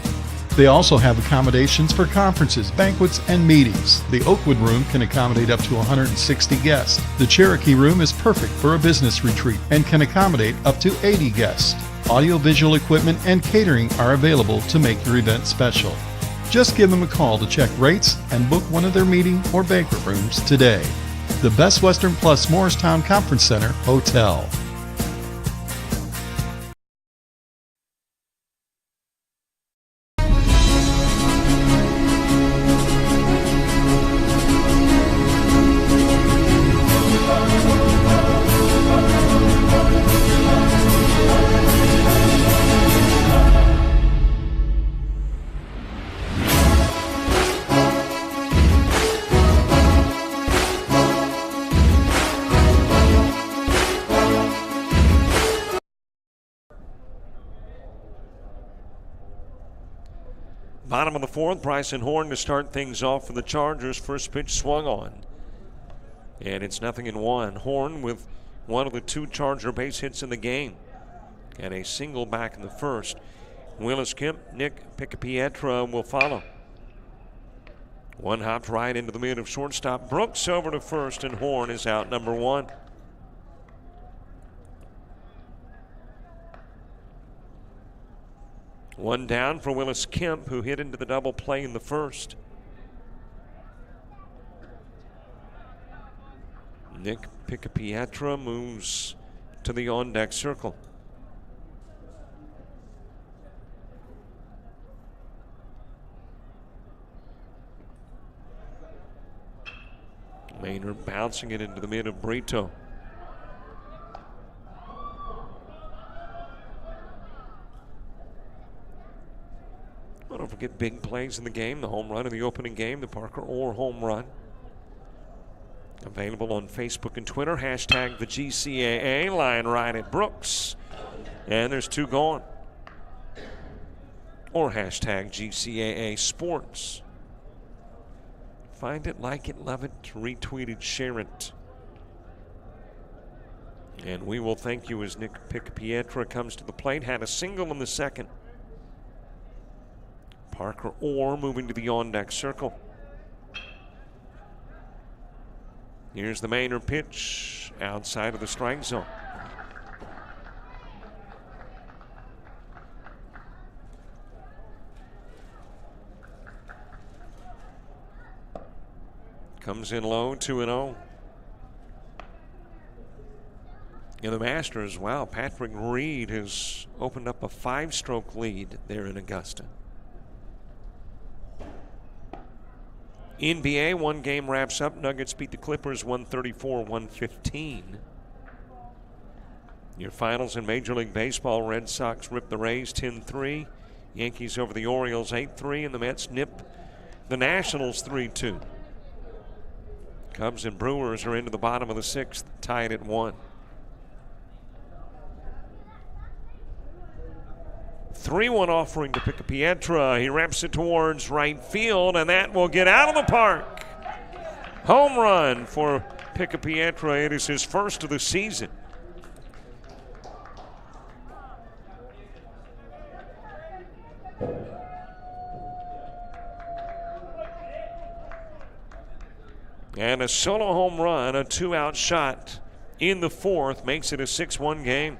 They also have accommodations for conferences, banquets, and meetings. The Oakwood Room can accommodate up to 160 guests. The Cherokee Room is perfect for a business retreat and can accommodate up to 80 guests. Audiovisual equipment and catering are available to make your event special. Just give them a call to check rates and book one of their meeting or banquet rooms today. The Best Western Plus Morristown Conference Center Hotel. Bottom of the 4th, Bryson Horn to start things off for the Chargers. First pitch swung on. And it's 0-1. Horn with one of the 2 Charger base hits in the game. And a single back in the first. Willis Kemp, Nick Picapietra will follow. One hopped right into the mid of shortstop. Brooks over to first, and Horn is out number 1. One down for Willis Kemp, who hit into the double play in the first. Nick Picapietra moves to the on-deck circle. Maynard bouncing it into the mid of Brito. Well, don't forget big plays in the game. The home run in the opening game, the Parker Orr home run. Available on Facebook and Twitter. Hashtag the GCAA. Line right at Brooks. And there's 2 gone. Or hashtag GCAA Sports. Find it, like it, love it, retweet it, share it. And we will thank you as Nick Picapietra comes to the plate. Had a single in the second. Parker Orr moving to the on-deck circle. Here's the Maynard pitch outside of the strike zone. Comes in low, 2-0. In the Masters, wow, Patrick Reed has opened up a 5-stroke lead there in Augusta. NBA, 1 game wraps up. Nuggets beat the Clippers 134-115. Your finals in Major League Baseball, Red Sox rip the Rays 10-3. Yankees over the Orioles 8-3, and the Mets nip the Nationals 3-2. Cubs and Brewers are into the bottom of the 6th, tied at 1. 3-1 offering to Picapietra. He reps it towards right field, and that will get out of the park. Home run for Picapietra. It is his first of the season. And a solo home run, a 2-out shot in the 4th, makes it a 6-1 game.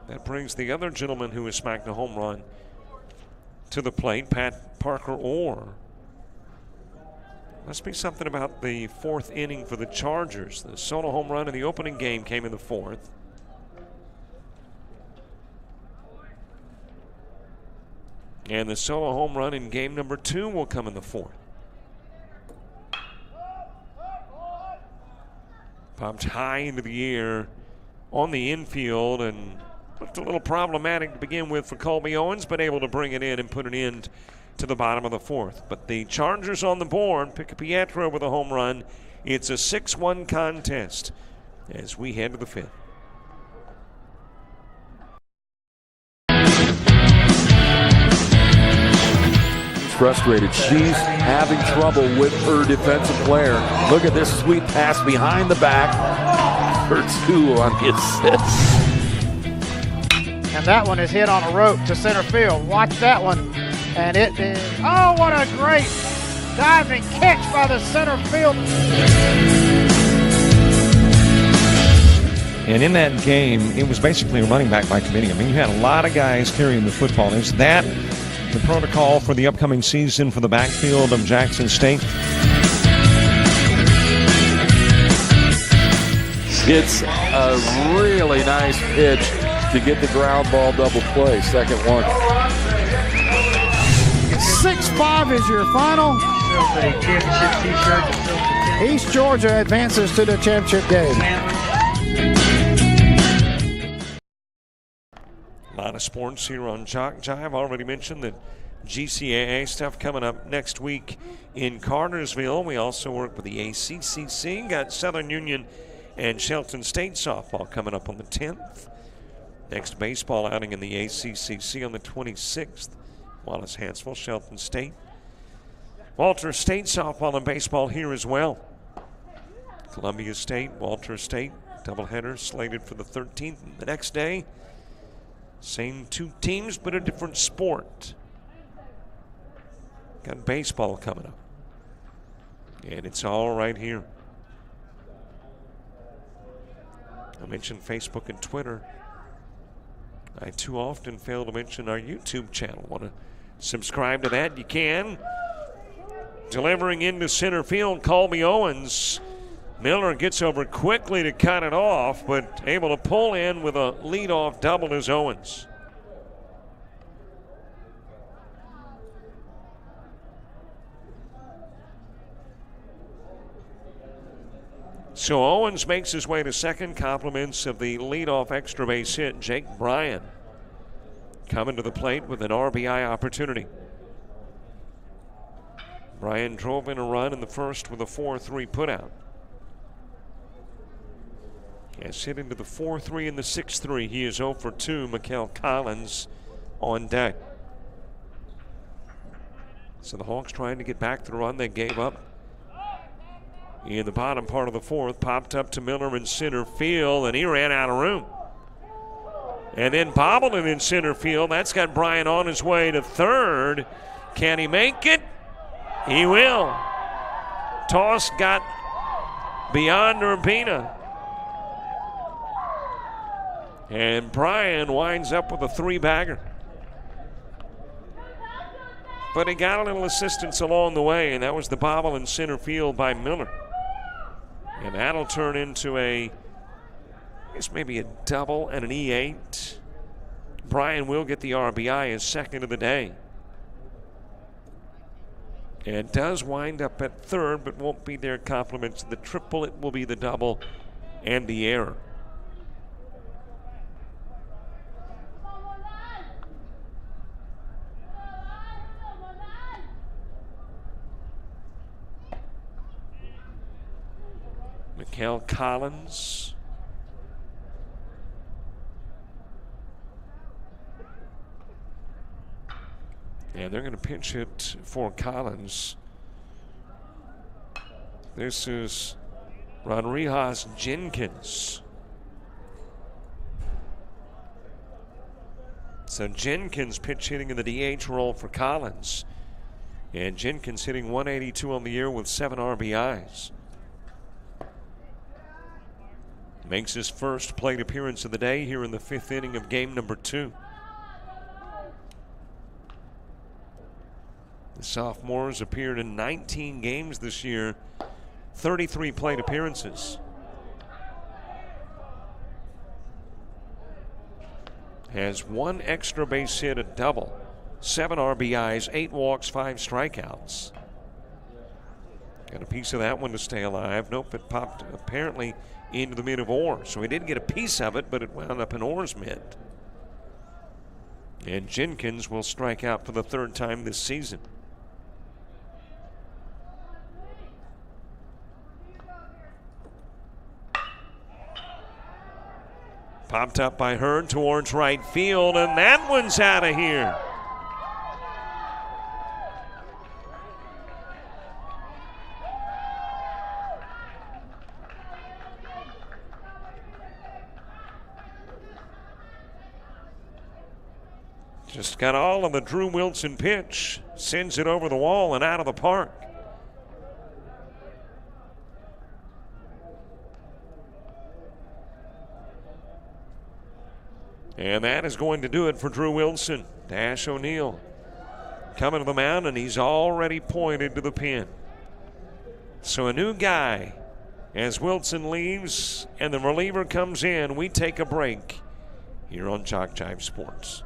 That brings the other gentleman who has smacked a home run to the plate, Parker Orr. Must be something about the 4th inning for the Chargers. The solo home run in the opening game came in the 4th. And the solo home run in game number 2 will come in the 4th. Popped high into the air on the infield and looked a little problematic to begin with for Colby Owens, but able to bring it in and put an end to the bottom of the 4th. But the Chargers on the board, Picapietra with a home run. It's a 6-1 contest as we head to the 5th. Frustrated. She's having trouble with her defensive player. Look at this sweet pass behind the back for 2 on the assist. And that one is hit on a rope to center field. Watch that one. And it is, oh, what a great diving catch by the center field. And in that game, it was basically a running back by committee. I mean, you had a lot of guys carrying the football. Is that the protocol for the upcoming season for the backfield of Jackson State? It's a really nice pitch to get the ground ball double play. Second one. 6-5 is your final. East Georgia advances to the championship game. A lot of sports here on Jock Jive. Already mentioned that GCAA stuff coming up next week in Cartersville. We also work with the ACCC. Got Southern Union and Shelton State softball coming up on the 10th. Next baseball outing in the ACCC on the 26th. Wallace Hansville, Shelton State. Walter State softball and baseball here as well. Columbia State, Walter State, doubleheader slated for the 13th. And the next day, same 2 teams, but a different sport. Got baseball coming up. And it's all right here. I mentioned Facebook and Twitter. I too often fail to mention our YouTube channel. Want to subscribe to that? You can. Delivering into center field, Colby Owens. Miller gets over quickly to cut it off, but able to pull in with a leadoff double as Owens. So Owens makes his way to second, compliments of the leadoff extra base hit, Jake Bryan, coming to the plate with an RBI opportunity. Bryan drove in a run in the first with a 4-3 putout. Has hit into the 4-3 and the 6-3. He is 0 for 2. Mikael Collins on deck. So the Hawks trying to get back the run they gave up in the bottom part of the fourth. Popped up to Miller in center field, and he ran out of room. And then bobbled it in center field. That's got Bryan on his way to third. Can he make it? He will. Toss got beyond Urbina. And Bryan winds up with a 3-bagger. But he got a little assistance along the way, and that was the bobble in center field by Miller. And that'll turn into I guess maybe a double and an E8. Bryan will get the RBI, his second of the day. And does wind up at third, but won't be there. Compliments of the triple. It will be the double and the error. Mikael Collins. And they're going to pinch it for Collins. This is Rodriguez Jenkins. So Jenkins pitch hitting in the DH role for Collins. And Jenkins hitting 182 on the year with 7 RBIs. Makes his first plate appearance of the day here in the 5th inning of game number 2. The sophomores appeared in 19 games this year, 33 plate appearances. Has 1 extra base hit, a double, 7 RBIs, 8 walks, 5 strikeouts. Got a piece of that one to stay alive. Nope, it popped apparently into the mid of Orr. So he did get a piece of it, but it wound up in Orr's mid. And Jenkins will strike out for the 3rd time this season. Popped up by Hurd towards right field, and that one's out of here. Just got all of the Drew Wilson pitch. Sends it over the wall and out of the park. And that is going to do it for Drew Wilson. Dash O'Neill coming to the mound, and he's already pointed to the pin. So a new guy as Wilson leaves and the reliever comes in. We take a break here on Jock Jive Sports.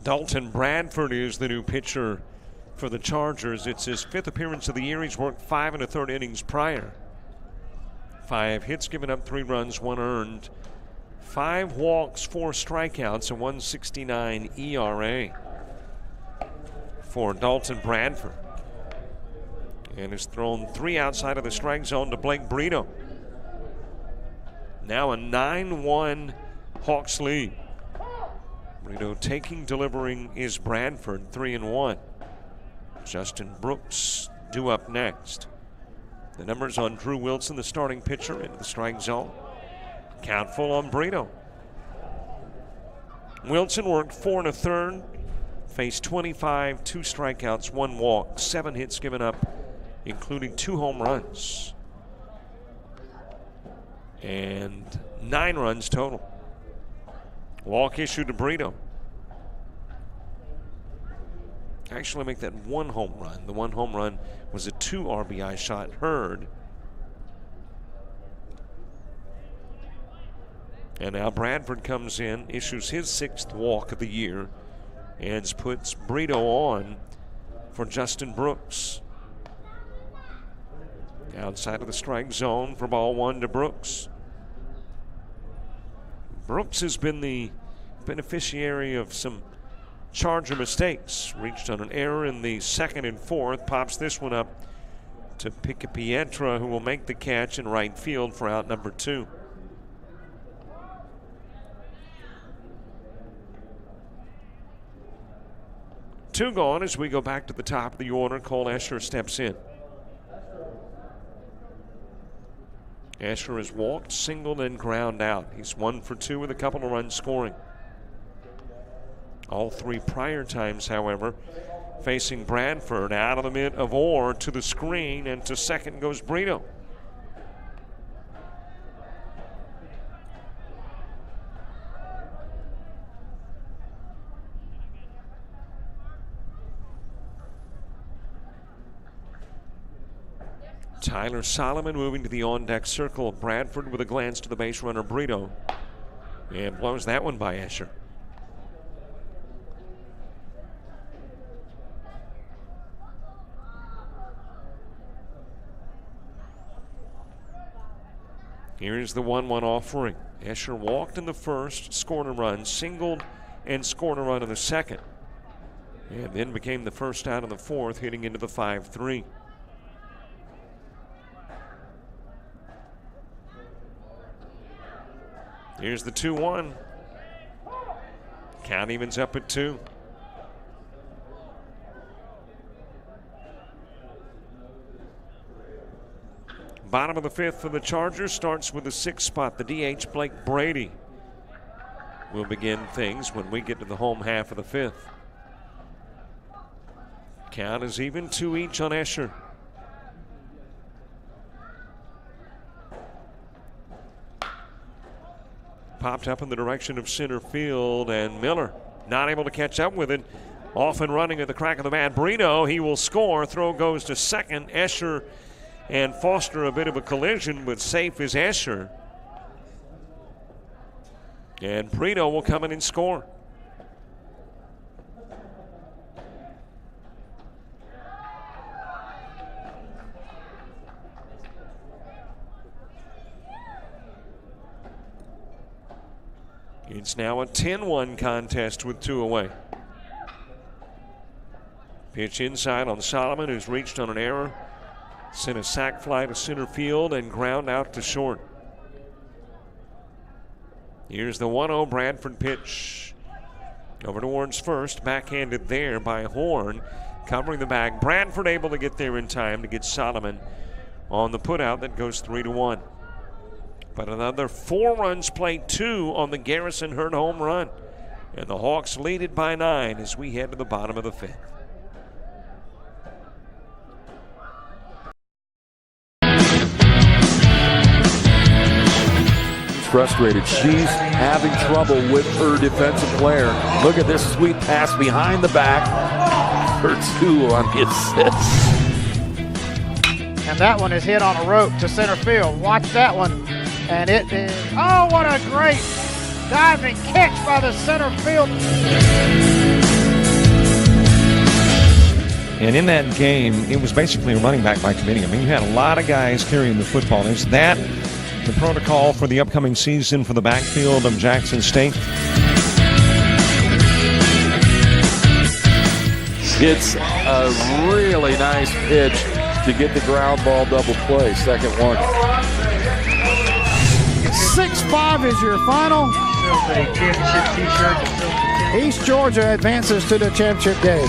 Dalton Bradford is the new pitcher for the Chargers. It's his 5th appearance of the year. He's worked 5 1/3 innings prior. 5 hits given up, 3 runs, 1 earned. 5 walks, 4 strikeouts, a 1.69 ERA for Dalton Bradford. And has thrown 3 outside of the strike zone to Blake Brito. Now a 9-1 Hawks lead. Brito taking, delivering is Bradford, 3-1. Justin Brooks due up next. The numbers on Drew Wilson, the starting pitcher, into the strike zone. Count full on Brito. Wilson worked 4 1/3, faced 25, 2 strikeouts, 1 walk, 7 hits given up, including 2 home runs. And 9 runs total. Walk issued to Brito. Actually make that 1 home run. The 1 home run was a 2 RBI shot heard. And now Bradford comes in, issues his 6th walk of the year, and puts Brito on for Justin Brooks. Outside of the strike zone for ball 1 to Brooks. Brooks has been the beneficiary of some Charger mistakes. Reached on an error in the 2nd and 4th. Pops this one up to Picapietra, who will make the catch in right field for out number 2. Two gone as we go back to the top of the order. Cole Escher steps in. Escher has walked, singled, and ground out. He's 1 for 2 with a couple of runs scoring. All 3 prior times, however, facing Bradford. Out of the mid of Orr to the screen, and to second goes Brito. Tyler Solomon moving to the on-deck circle. Bradford with a glance to the base runner, Brito. And blows that one by Escher. Here's the 1-1 offering. Escher walked in the first, scored a run, singled, and scored a run in the second. And then became the first out in the 4th, hitting into the 5-3. Here's the 2-1. Count evens up at 2. Bottom of the 5th for the Chargers starts with the 6th spot. The DH, Blake Brady, will begin things when we get to the home half of the 5th. Count is even, 2 each on Escher. Popped up in the direction of center field, and Miller not able to catch up with it. Off and running at the crack of the bat. Brito, he will score. Throw goes to second. Escher and Foster a bit of a collision, but safe is Escher. And Brito will come in and score. It's now a 10-1 contest with 2 away. Pitch inside on Solomon, who's reached on an error. Sent a sac fly to center field and ground out to short. Here's the 1-0 Bradford pitch. Over towards first, backhanded there by Horn. Covering the bag. Bradford able to get there in time to get Solomon on the putout that goes 3-1. But another 4 runs played, 2 on the Garrison Hurt home run. And the Hawks lead it by 9 as we head to the bottom of the 5th. Frustrated. She's having trouble with her defensive player. Look at this sweet pass behind the back for 2 on the assist. And that one is hit on a rope to center field. Watch that one. And it is, oh, what a great Diving catch by the center field. And in that game, it was basically a running back by committee. I mean, you had a lot of guys carrying the football. Is that the protocol for the upcoming season for the backfield of Jackson State? It's a really nice pitch to get the ground ball double play. Second one. 6-5 is your final. East Georgia advances to the championship game.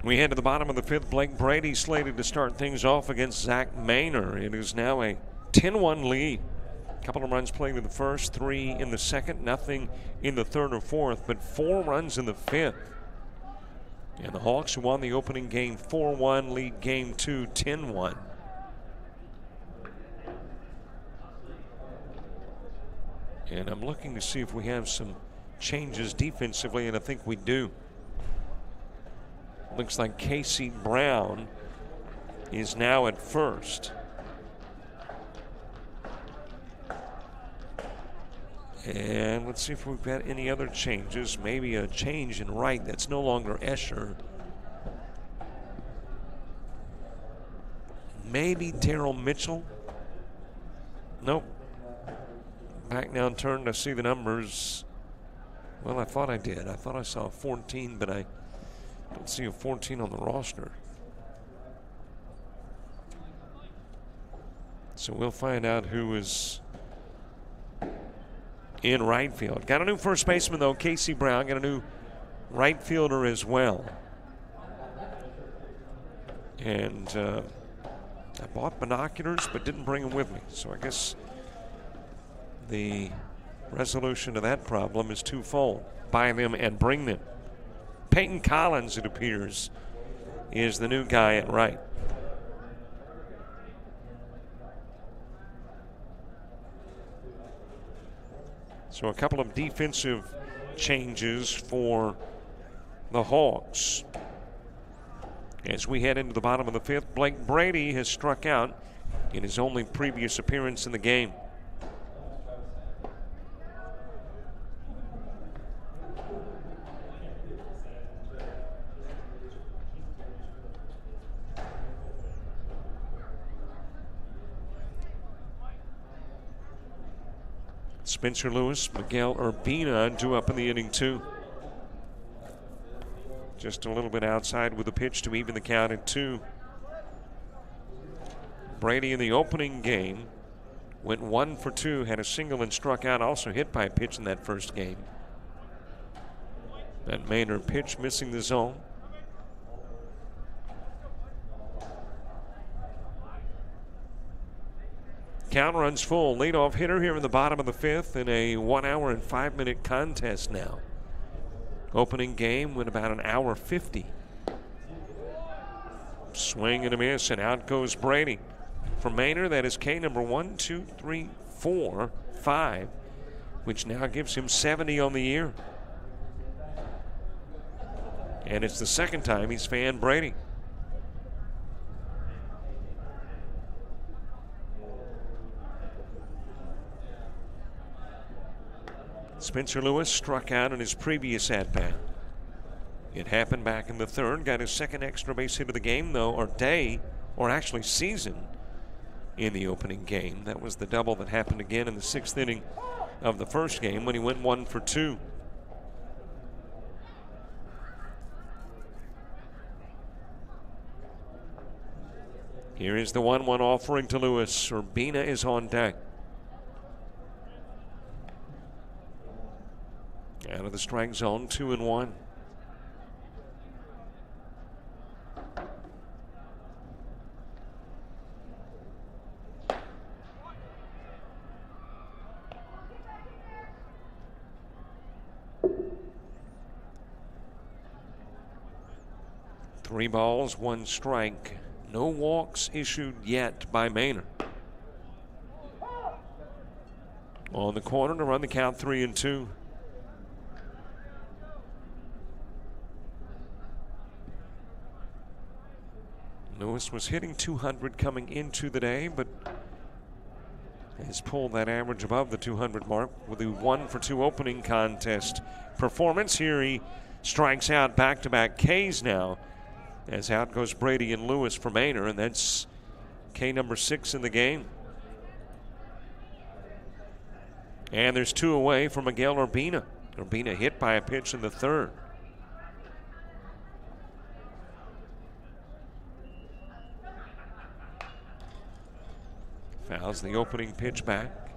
We head to the bottom of the fifth. Blake Brady slated to start things off against Zach Maynor. It is now a 10-1 lead. A couple of runs played in the first, 3 in the second, nothing in the third or fourth, but 4 runs in the fifth. And the Hawks, who won the opening game 4-1, lead game 2 10-1. And I'm looking to see if we have some changes defensively, and I think we do. Looks like Casey Brown is now at first. And let's see if we've got any other changes. Maybe a change in right that's no longer Escher. Maybe Terrell Mitchell. Nope. Back down turn to see the numbers. Well, I thought I did. I thought I saw 14, but I don't see a 14 on the roster. So we'll find out who is in right field. Got a new first baseman, though, Casey Brown. Got a new right fielder as well. And I bought binoculars but didn't bring them with me. So I guess the resolution to that problem is twofold. Buy them and bring them. Peyton Collins, it appears, is the new guy at right. So a couple of defensive changes for the Hawks. As we head into the bottom of the fifth, Blake Brady has struck out in his only previous appearance in the game. Spencer Lewis, Miguel Urbina due up in the inning too. Just a little bit outside with a pitch to even the count at 2. Brady in the opening game went 1 for 2, had a single and struck out, also hit by a pitch in that first game. That Maynard pitch missing the zone. Count runs full. Leadoff hitter here in the bottom of the fifth in a 1 hour and 5 minute contest now. Opening game went about 1 hour 50. Swing and a miss, and out goes Brady. For Maynard, that is K number 1, 2, 3, 4, 5, which now gives him 70 on the year. And it's the second time he's fanned Brady. Spencer Lewis struck out in his previous at-bat. It happened back in the third. Got his second extra base hit of the game, though, or actually season, in the opening game. That was the double that happened again in the 6th inning of the first game when he went 1 for 2. Here is the 1-1 offering to Lewis. Urbina is on deck. Out of the strike zone, 2-1. Three balls, 1 strike. No walks issued yet by Maynard. on the corner to run the count 3-2. Lewis was hitting 200 coming into the day, but has pulled that average above the 200 mark with a 1-for-2 opening contest performance. Here he strikes out back-to-back Ks now, as out goes Brady and Lewis for Maynard, and that's K number 6 in the game. And there's 2 away for Miguel Urbina. Urbina hit by a pitch in the third. Fouls the opening pitch back.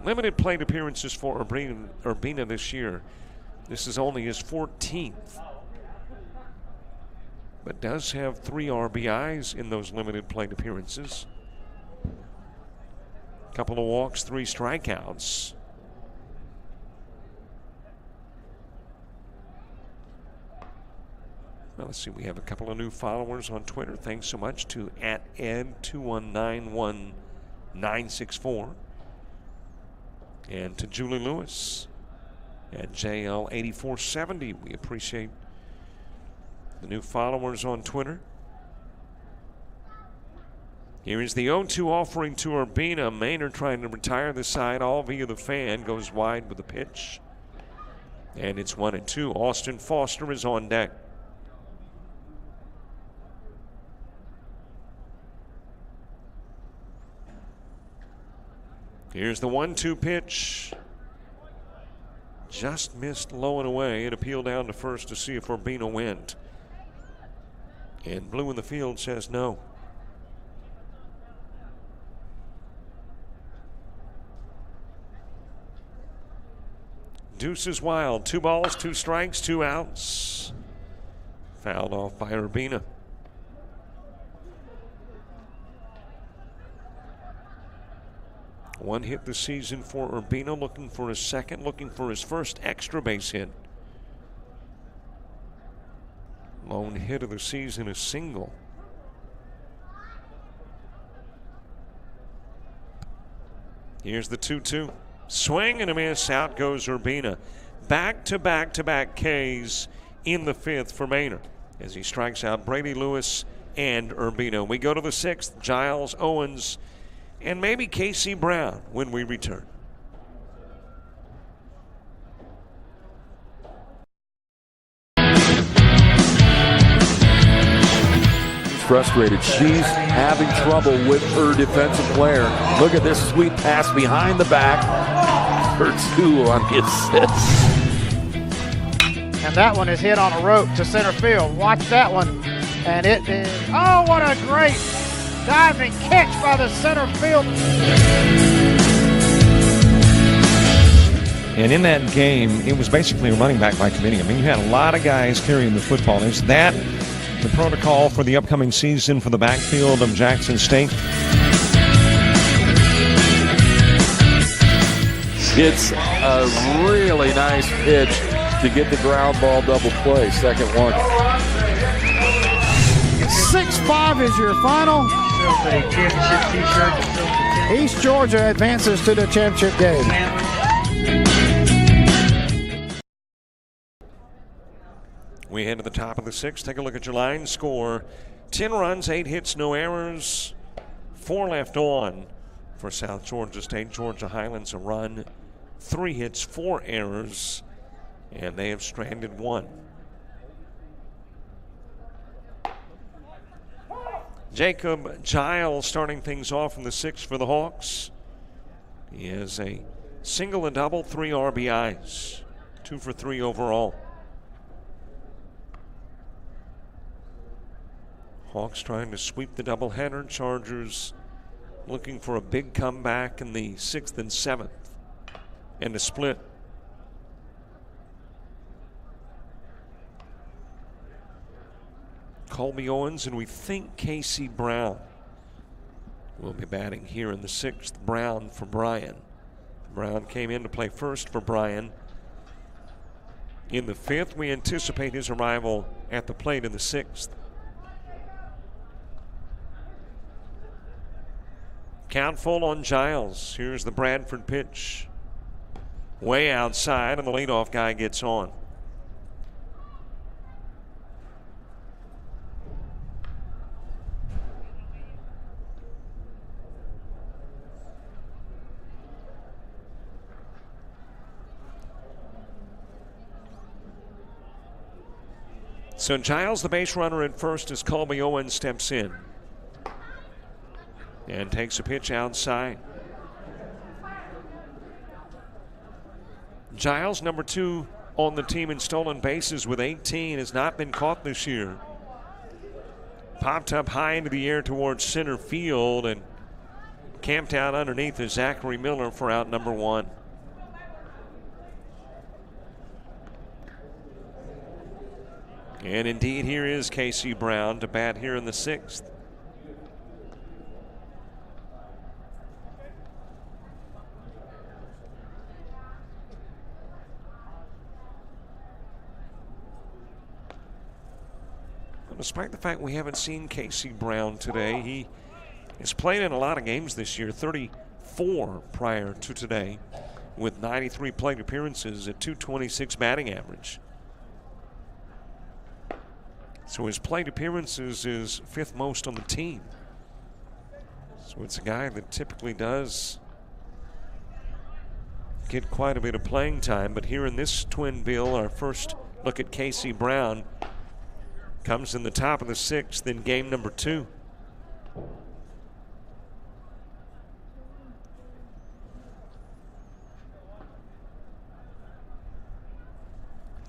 Limited plate appearances for Urbina this year. This is only his 14th. But does have 3 RBIs in those limited plate appearances. Couple of walks, 3 strikeouts. Well, let's see, we have a couple of new followers on Twitter. Thanks so much to @Ed2191964 and to Julie Lewis at JL8470. We appreciate the new followers on Twitter. Here is the 0-2 offering to Urbina. Maynard trying to retire the side, all via the fan. Goes wide with the pitch. And it's 1-2. Austin Foster is on deck. Here's the 1-2 pitch. Just missed low and away. It appealed down to first to see if Urbina went. And blue in the field says no. Deuce is wild. 2 balls, 2 strikes, 2 outs. Fouled off by Urbina. One hit this season for Urbina, looking for his second, looking for his first extra base hit. Lone hit of the season, a single. Here's the 2-2. Swing and a miss. Out goes Urbina. Back-to-back-to-back Ks in the 5th for Maynard as he strikes out Brady, Lewis, and Urbina. We go to the 6th. Giles, Owens, and maybe Casey Brown when we return. Frustrated. She's having trouble with her defensive player. Look at this sweet pass behind the back for 2 on the assist. And that one is hit on a rope to center field. Watch that one. And it is, oh, what a great diving catch by the center field. And in that game, it was basically a running back by committee. I mean, you had a lot of guys carrying the football. Is that the protocol for the upcoming season for the backfield of Jackson State? It's a really nice pitch to get the ground ball double play. Second one. 6-5 is your final. East Georgia advances to the championship game. We head to the top of the 6th. Take a look at your line score. 10 runs, 8 hits, no errors. 4 left on for South Georgia State. Georgia Highlands a run, 3 hits, 4 errors, and they have stranded 1. Jacob Giles starting things off in the 6th for the Hawks. He has a single and double, 3 RBIs, 2 for 3 overall. Hawks trying to sweep the doubleheader. Chargers looking for a big comeback in the 6th and 7th and a split. Colby Owens and we think Casey Brown will be batting here in the 6th. Brown for Bryan. Brown came in to play first for Bryan. In the 5th, we anticipate his arrival at the plate in the 6th. Count full on Giles. Here's the Bradford pitch. Way outside, and the leadoff guy gets on. So Giles, the base runner at first, as Colby Owens steps in and takes a pitch outside. Giles, number 2 on the team in stolen bases with 18, has not been caught this year. Popped up high into the air towards center field and camped out underneath is Zachary Miller for out number 1. And indeed, here is Casey Brown to bat here in the 6th. Despite the fact we haven't seen Casey Brown today, he has played in a lot of games this year, 34 prior to today, with 93 plate appearances at .226 batting average. So his plate appearances is 5th most on the team. So it's a guy that typically does get quite a bit of playing time. But here in this twin bill, our first look at Casey Brown comes in the top of the 6th in game number 2.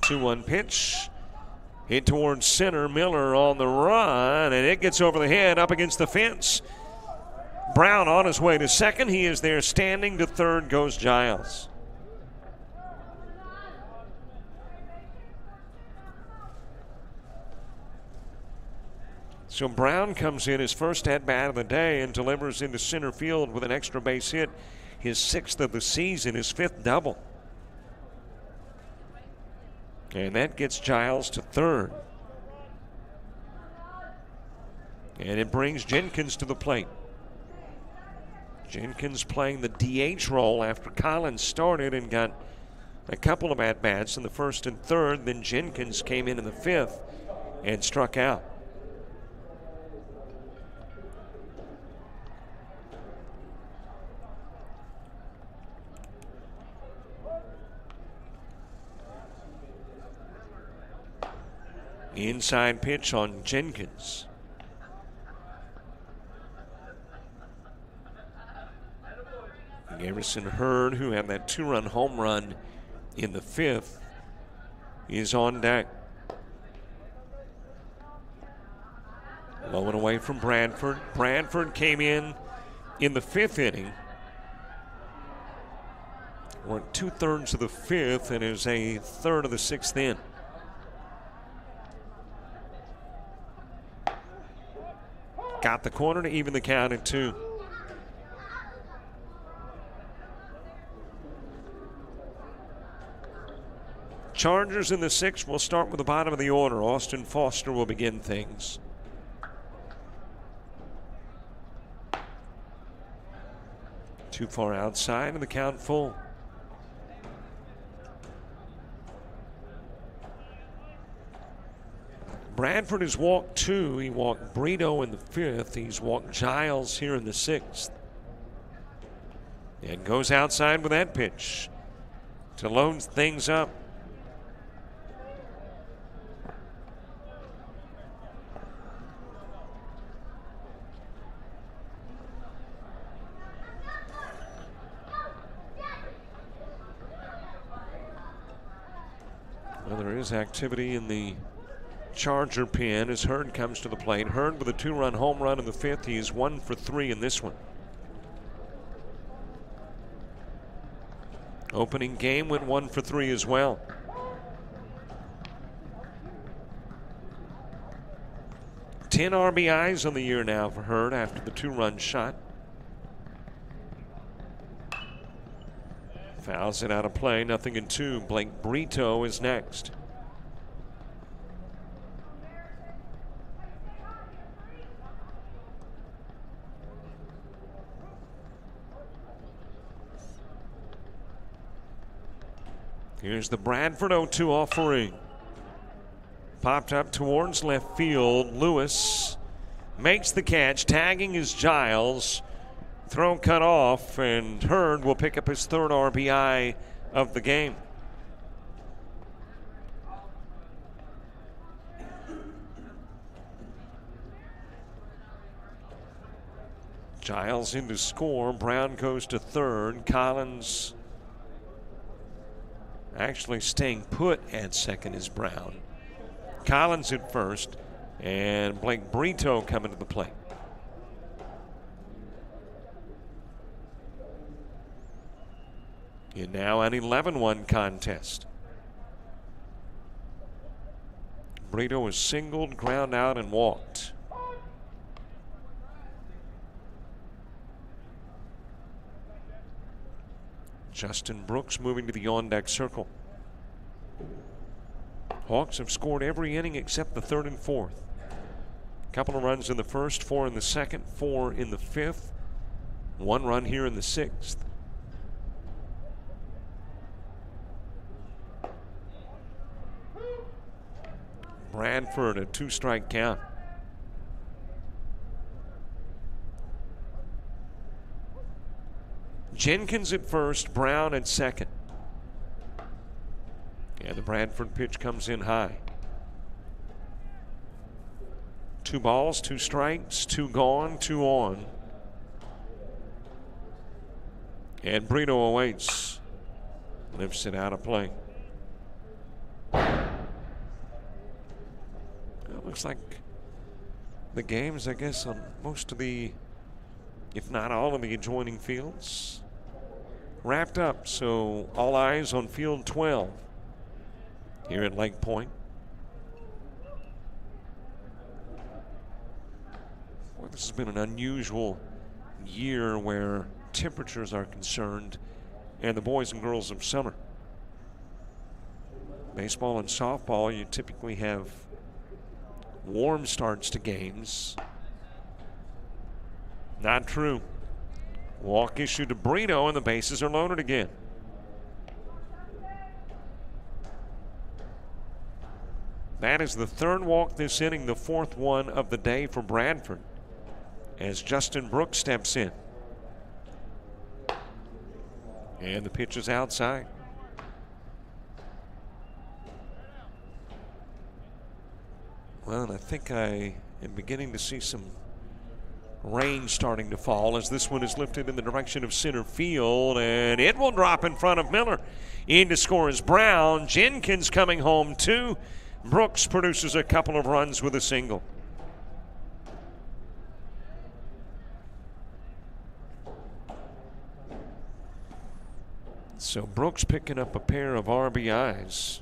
Two-one pitch. Hit towards center. Miller on the run, and it gets over the head up against the fence. Brown on his way to second. He is there standing. To third goes Giles. So Brown comes in his first at-bat of the day and delivers into center field with an extra base hit. His 6th of the season, his 5th double. And that gets Giles to third. And it brings Jenkins to the plate. Jenkins playing the DH role after Collins started and got a couple of at-bats in the 1st and 3rd. Then Jenkins came in the 5th and struck out. Inside pitch on Jenkins. Garrison Hurd, who had that 2-run home run in the 5th, is on deck. Low and away from Bradford. Bradford came in the 5th inning. We're 2/3 of the 5th and is a 1/3 of the 6th in. Got the corner to even the count at 2. Chargers in the 6th will start with the bottom of the order. Austin Foster will begin things. Too far outside and the count full. Bradford has walked 2. He walked Brito in the 5th. He's walked Giles here in the 6th. And goes outside with that pitch to load things up. Well, there is activity in the Charger pen as Hurd comes to the plate. Hurd with a 2-run home run in the 5th. He is 1 for 3 in this one. Opening game went 1 for 3 as well. Ten RBIs on the year now for Hurd after the 2-run shot. Fouls it out of play, 0-2. Blake Brito is next. Here's the Bradford 0-2 offering. Popped up towards left field. Lewis makes the catch. Tagging is Giles. Throw cut off, and Hurd will pick up his third RBI of the game. Giles in to score. Brown goes to third. Collins actually staying put at second is Brown. Collins at first, and Blake Brito coming to the plate. And now an 11-1 contest. Brito was singled, ground out, and walked. Justin Brooks moving to the on-deck circle. Hawks have scored every inning except the third and fourth. Couple of runs in the first, 4 in the second, 4 in the fifth, 1 run here in the sixth. Bradford, a 2-strike count. Jenkins at first, Brown at second. And the Bradford pitch comes in high. 2 balls, 2 strikes, 2 gone, 2 on. And Brito awaits. Lifts it out of play. It looks like the games, I guess, on most of the, if not all of the adjoining fields, wrapped up. So all eyes on field 12 here at Lake Point. Well, this has been an unusual year where temperatures are concerned and the boys and girls of summer. Baseball and softball, you typically have warm starts to games. Not true. Walk issued to Brito, and the bases are loaded again. That is the third walk this inning, the fourth one of the day for Bradford, as Justin Brooks steps in. And the pitch is outside. Well, and I think I am beginning to see some rain starting to fall as this one is lifted in the direction of center field, and it will drop in front of Miller. In to score is Brown. Jenkins coming home too. Brooks produces a couple of runs with a single. So Brooks picking up a pair of RBIs.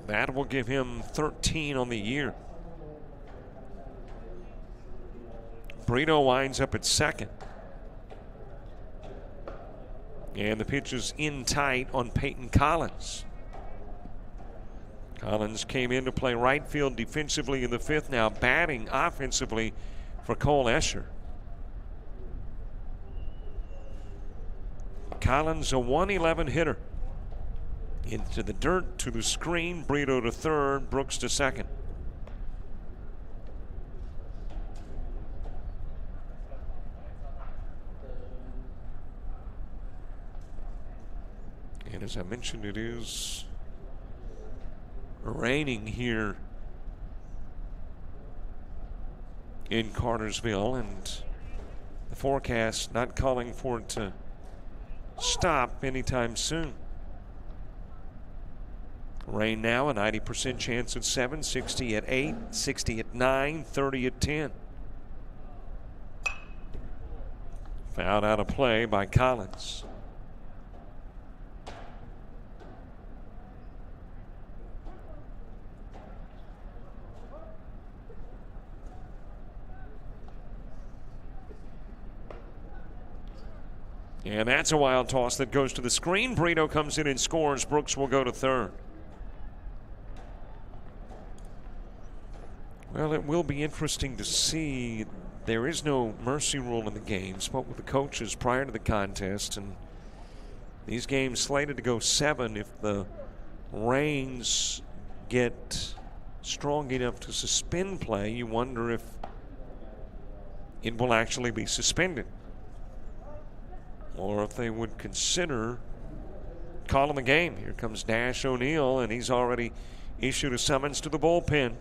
That will give him 13 on the year. Brito winds up at second. And the pitch is in tight on Peyton Collins. Collins came in to play right field defensively in the fifth, now batting offensively for Cole Escher. Collins, a 111 hitter. Into the dirt, to the screen, Brito to third, Brooks to second. And as I mentioned, it is raining here in Cartersville, and the forecast not calling for it to stop anytime soon. Rain now, a 90% chance at 7, 60 at 8, 60 at 9, 30 at 10. Fouled out of play by Collins. And that's a wild toss that goes to the screen. Brito comes in and scores. Brooks will go to third. Well, it will be interesting to see there is no mercy rule in the game. Spoke with the coaches prior to the contest, and these games slated to go 7. If the rains get strong enough to suspend play, you wonder if it will actually be suspended, or if they would consider calling the game. Here comes Dash O'Neill, and he's already issued a summons to the bullpen.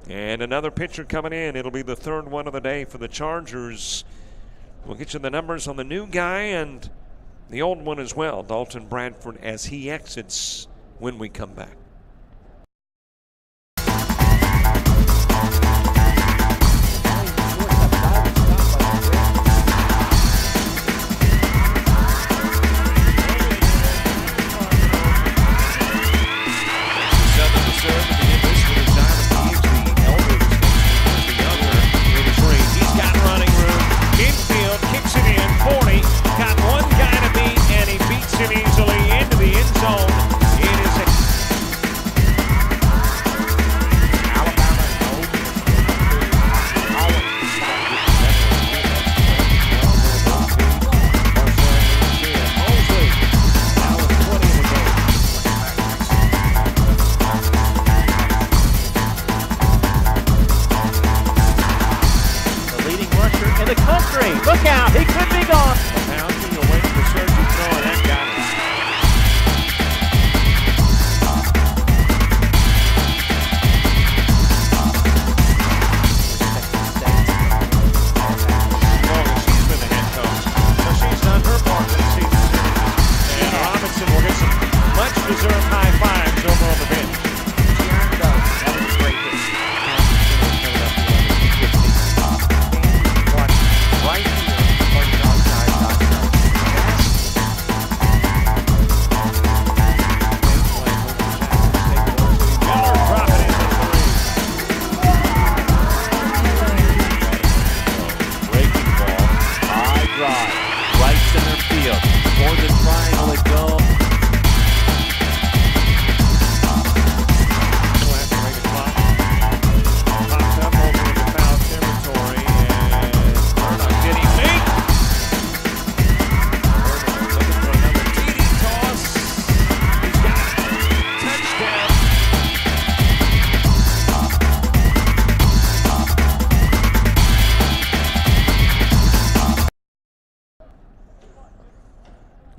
And another pitcher coming in. It'll be the third one of the day for the Chargers. We'll get you the numbers on the new guy and the old one as well, Dalton Bradford, as he exits when we come back.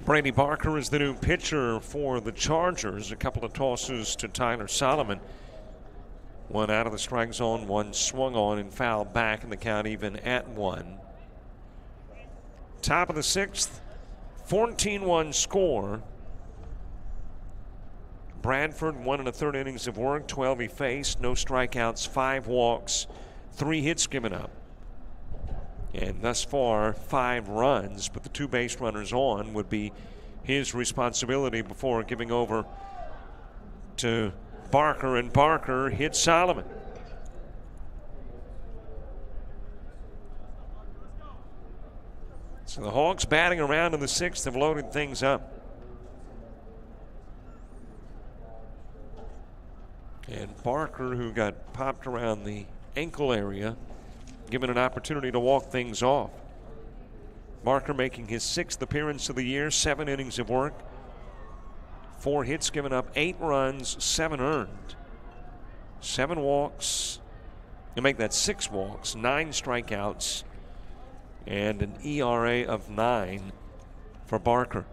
Brady Barker is the new pitcher for the Chargers. A couple of tosses to Tyler Solomon. One out of the strike zone, one swung on and fouled back, in the count even at 1. Top of the 6th, 14-1 score. Bradford, 1 1/3 innings of work, 12 he faced, no strikeouts, 5 walks, 3 hits given up. And thus far, 5 runs, but the 2 base runners on would be his responsibility before giving over to Barker, and Barker hit Solomon. So the Hawks batting around in the 6th have loaded things up. And Barker, who got popped around the ankle area, given an opportunity to walk things off. Barker making his 6th appearance of the year, 7 innings of work, 4 hits given up, 8 runs, 7 earned, 7 walks. You make that 6 walks, 9 strikeouts, and an ERA of 9 for Barker.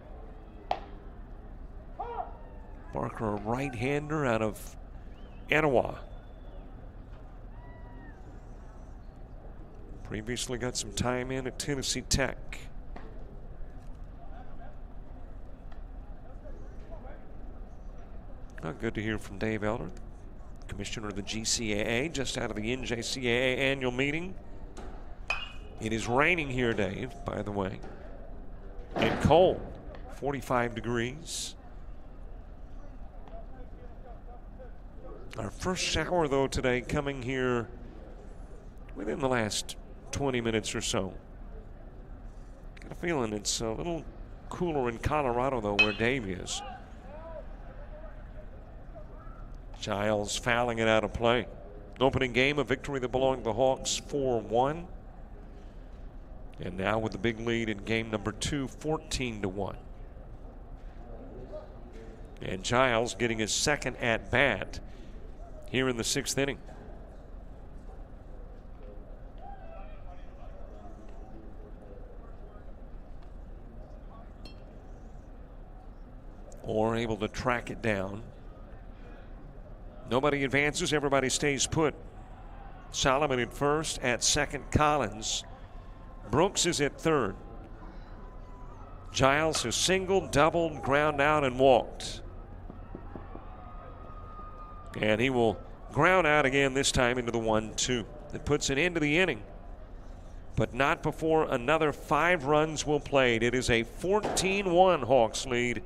Barker, a right-hander out of Etowah. Previously got some time in at Tennessee Tech. Good to hear from Dave Elder, commissioner of the GCAA, just out of the NJCAA annual meeting. It is raining here, Dave, by the way, and cold, 45 degrees. Our first shower, though, today coming here within the last 20 minutes or so. Got a feeling it's a little cooler in Colorado, though, where Dave is. Giles fouling it out of play. Opening game, a victory that belonged to the Hawks, 4-1. And now with the big lead in game number 2, 14-1. And Giles getting his second at bat here in the 6th inning. Or able to track it down. Nobody advances, everybody stays put. Solomon at first, at second Collins. Brooks is at third. Giles has singled, doubled, ground out, and walked. And he will ground out again, this time into the 1-2. That puts an end to the inning. But not before another 5 runs will played. It is a 14-1 Hawks lead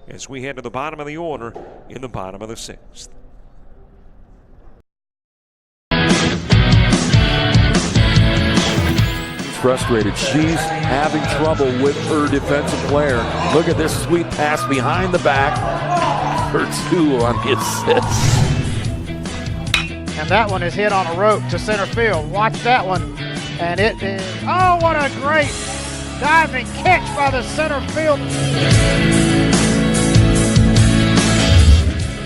as we head to the bottom of the order in the bottom of the 6th. Frustrated. She's having trouble with her defensive player. Look at this sweet pass behind the back for 2 on the assist. And that one is hit on a rope to center field. Watch that one. And it is, oh, what a great diving catch by the center field.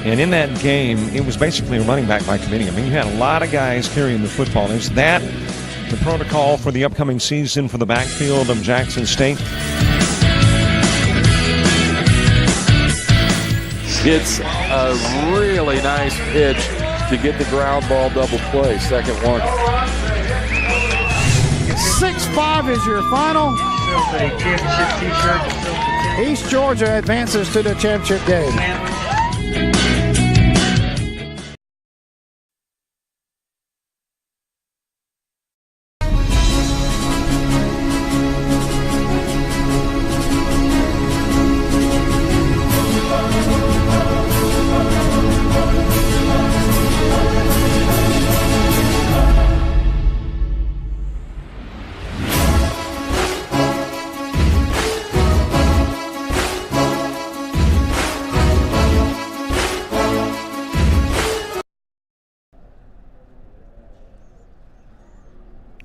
And in that game, it was basically a running back by committee. I mean, you had a lot of guys carrying the football. Is that the protocol for the upcoming season for the backfield of Jackson State? It's a really nice pitch to get the ground ball double play. Second one. 6-5 is your final. East Georgia advances to the championship game.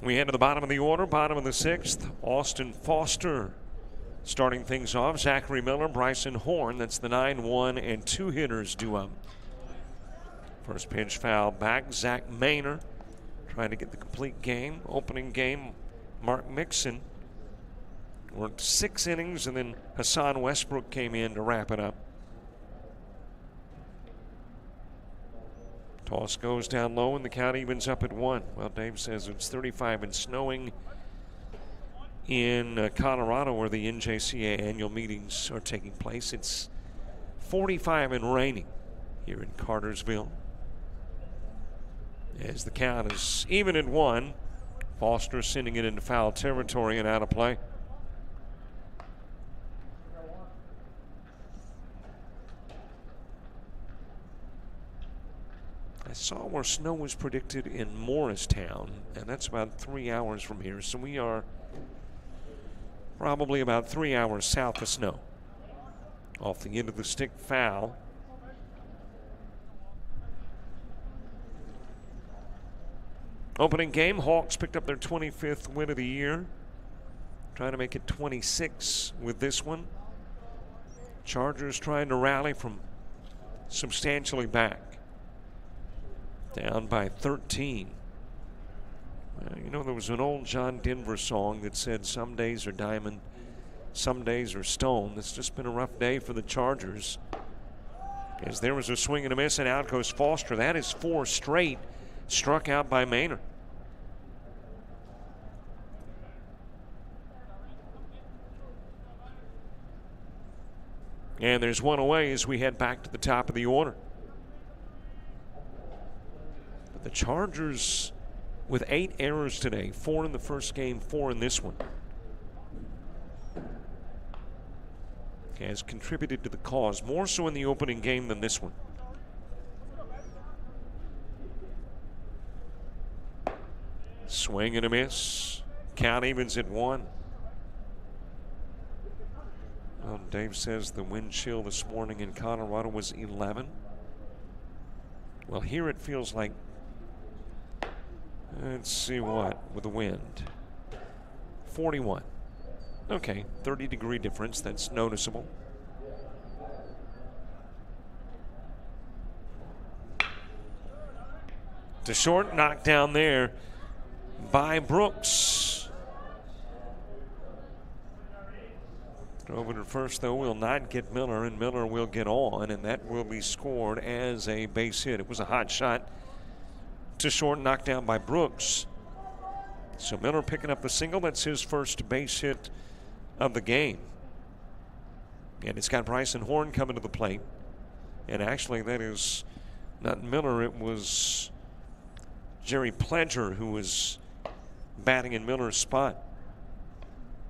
We head to the bottom of the order, bottom of the 6th. Austin Foster starting things off. Zachary Miller, Bryson Horn. That's the 9-1 and 2 hitters duo. First pitch foul back. Zach Maynor trying to get the complete game. Opening game, Mark Mixon worked 6 innings, and then Hassan Westbrook came in to wrap it up. Toss goes down low, and the count evens up at 1. Well, Dave says it's 35 and snowing in Colorado, where the NJCA annual meetings are taking place. It's 45 and raining here in Cartersville. As the count is even at 1, Foster sending it into foul territory and out of play. I saw where snow was predicted in Morristown, and that's about 3 hours from here. So we are probably about 3 hours south of snow. Off the end of the stick foul. Opening game, Hawks picked up their 25th win of the year. Trying to make it 26 with this one. Chargers trying to rally from substantially back. Down by 13. You know, there was an old John Denver song that said, "Some days are diamond, some days are stone." It's just been a rough day for the Chargers. As there was a swing and a miss, and out goes Foster. That is 4 straight struck out by Maynor. And there's one away as we head back to the top of the order. The Chargers with 8 errors today, 4 in the first game, 4 in this one. Has contributed to the cause, more so in the opening game than this one. Swing and a miss. Count evens at 1. Well, Dave says the wind chill this morning in Colorado was 11. Well, here it feels like Let's see what with the wind. 41. Okay, 30-degree difference. That's noticeable. To short, knocked down there by Brooks. Over to first, though, will not get Miller, and Miller will get on, and that will be scored as a base hit. It was a hot shot to short, knocked down by Brooks. So Miller picking up the single. That's his first base hit of the game. And it's got Bryson Horn coming to the plate. And actually, that is not Miller. It was Jerry Pledger who was batting in Miller's spot.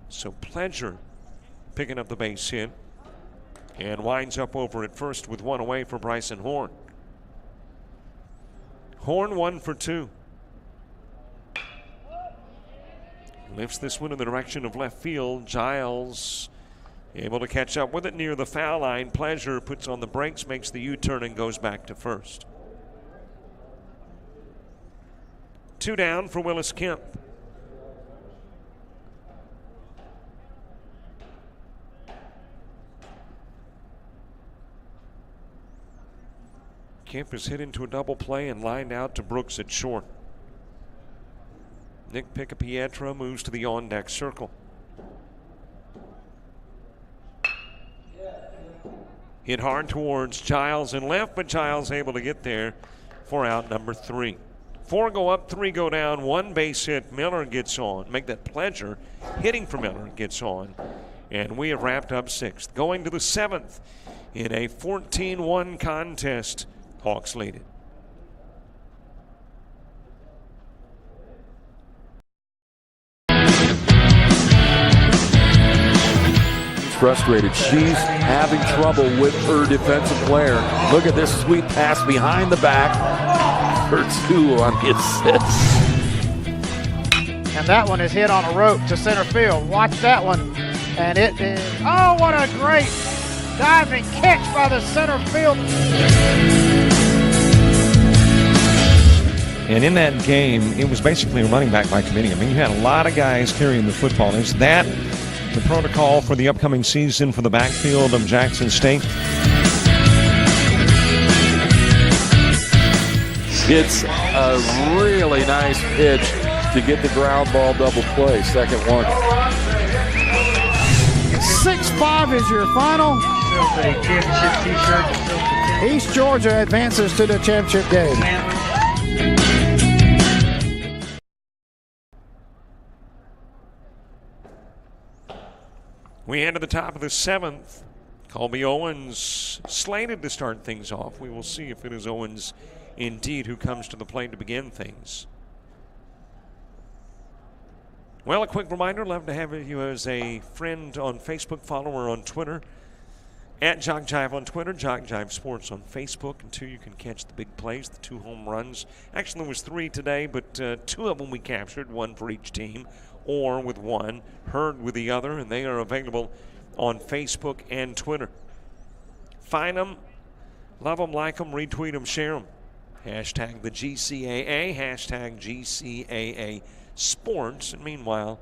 So Pledger picking up the base hit and winds up over at first with one away for Bryson Horn. Horn 1 for 2. Lifts this one in the direction of left field. Giles able to catch up with it near the foul line. Pleasure puts on the brakes, makes the U-turn, and goes back to first. 2 down for Willis Kemp. Kemp is hit into a double play and lined out to Brooks at short. Nick Picapietra moves to the on-deck circle. Hit hard towards Giles and left, but Giles able to get there for out number 3. 4 go up, 3 go down, 1 base hit. Miller gets on. Make that Pledger hitting for Miller gets on. And we have wrapped up 6th. Going to the 7th in a 14-1 contest. Hawks lead it. Frustrated. She's having trouble with her defensive player. Look at this sweet pass behind the back for 2 on the assist. And that one is hit on a rope to center field. Watch that one. And it is, oh, what a great diving catch by the center field. And in that game, it was basically a running back by committee. I mean, you had a lot of guys carrying the football. Is that the protocol for the upcoming season for the backfield of Jackson State? It's a really nice pitch to get the ground ball double play. Second one. 6-5 is your final. East Georgia advances to the championship game. We head to the top of the 7th. Colby Owens slated to start things off. We will see if it is Owens indeed who comes to the plate to begin things. Well, a quick reminder, love to have you as a friend on Facebook, follower on Twitter. At Jock Jive on Twitter, Jock Jive Sports on Facebook. And 2, you can catch the big plays, the 2 home runs. Actually, there was 3 today, but 2 of them we captured, 1 for each team. Or with 1, Heard with the other, and they are available on Facebook and Twitter. Find them, love them, like them, retweet them, share them. Hashtag the GCAA, hashtag GCAA Sports. And meanwhile,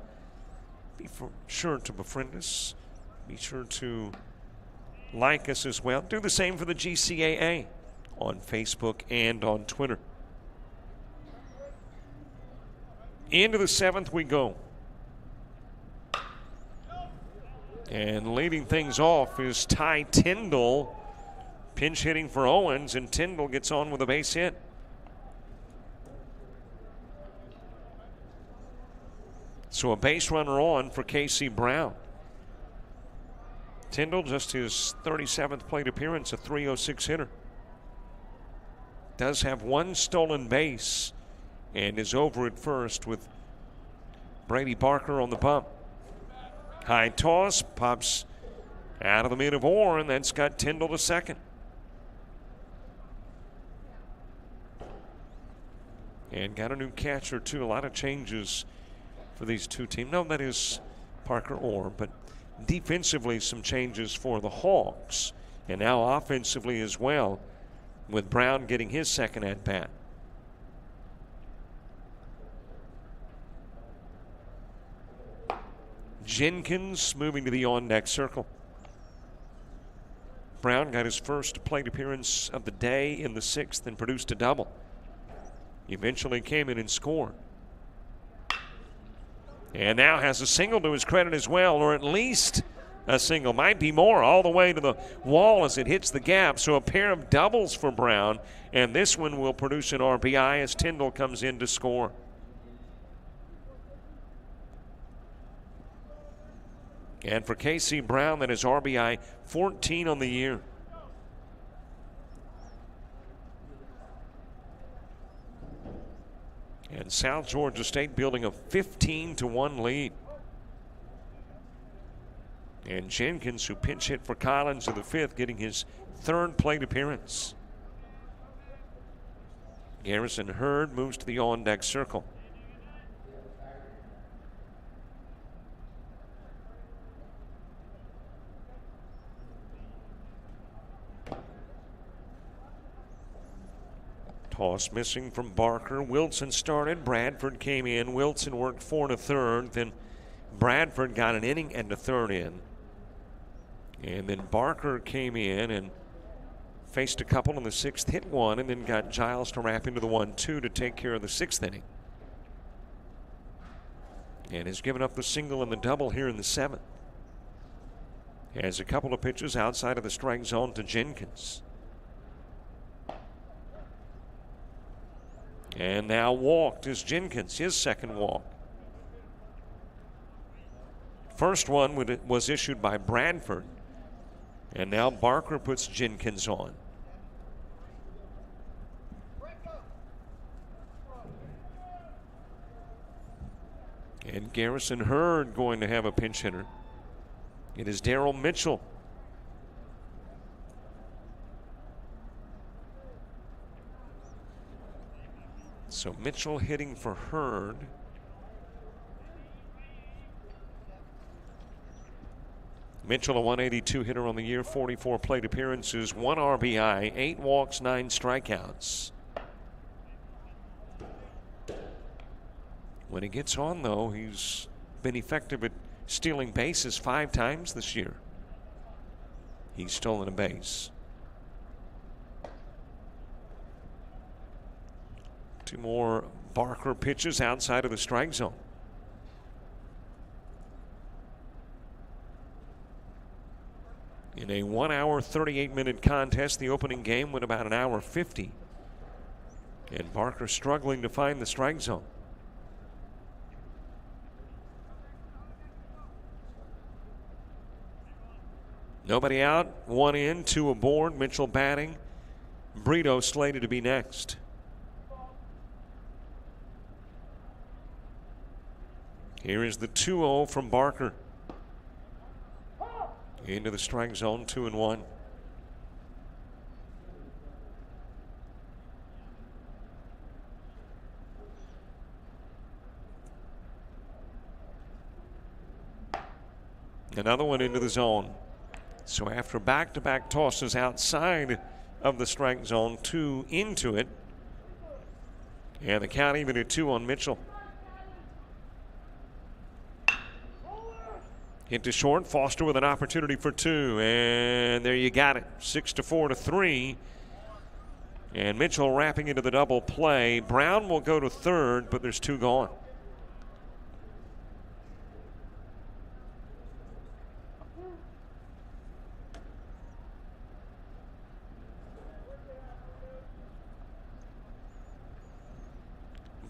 be sure to befriend us. Be sure to like us as well. Do the same for the GCAA on Facebook and on Twitter. Into the 7th we go. And leading things off is Ty Tyndall, pinch hitting for Owens, and Tyndall gets on with a base hit. So a base runner on for Casey Brown. Tyndall, just his 37th plate appearance, a .306 hitter. Does have 1 stolen base and is over at first with Brady Barker on the bump. High toss, pops out of the mid of Orr, and that's got Tyndall to second. And got a new catcher, too. A lot of changes for these 2 teams. No, that is Parker Orr, but defensively some changes for the Hawks. And now offensively as well, with Brown getting his second at-bat. Jenkins moving to the on-deck circle. Brown got his first plate appearance of the day in the 6th and produced a double. He eventually came in and scored. And now has a single to his credit as well, or at least a single, might be more, all the way to the wall as it hits the gap. So a pair of doubles for Brown, and this one will produce an RBI as Tyndall comes in to score. And for K.C. Brown, that is RBI 14 on the year. And South Georgia State building a 15-1 lead. And Jenkins, who pinch hit for Collins in the 5th, getting his 3rd plate appearance. Garrison Hurd moves to the on-deck circle. Toss missing from Barker. Wilson started. Bradford came in. Wilson worked 4 1/3. Then Bradford got an inning and a 1/3 in. And then Barker came in and faced a couple in the 6th, hit one, and then got Giles to wrap into the 1-2 to take care of the 6th inning. And has given up the single and the double here in the 7th. Has a couple of pitches outside of the strike zone to Jenkins. And now walked is Jenkins, his 2nd walk. First one was issued by Bradford. And now Barker puts Jenkins on. And Garrison Hurd going to have a pinch hitter. It is Darryl Mitchell. So Mitchell hitting for Hurd. Mitchell, a 182 hitter on the year, 44 plate appearances, 1 RBI, 8 walks, 9 strikeouts. When he gets on, though, he's been effective at stealing bases 5 times this year. He's stolen a base. 2 more Barker pitches outside of the strike zone. In a 1 hour, 38-minute contest, the opening game went about 1 hour 50. And Barker struggling to find the strike zone. Nobody out, 1 in, 2 aboard. Mitchell batting. Brito slated to be next. Here is the 2-0 from Barker. Into the strike zone, 2-1. Another one into the zone. So after back-to-back tosses outside of the strike zone, 2 into it. And the count even at 2 on Mitchell. Hit to short. Foster with an opportunity for 2. And there you got it. 6-4 to 3. And Mitchell wrapping into the double play. Brown will go to 3rd, but there's 2 gone.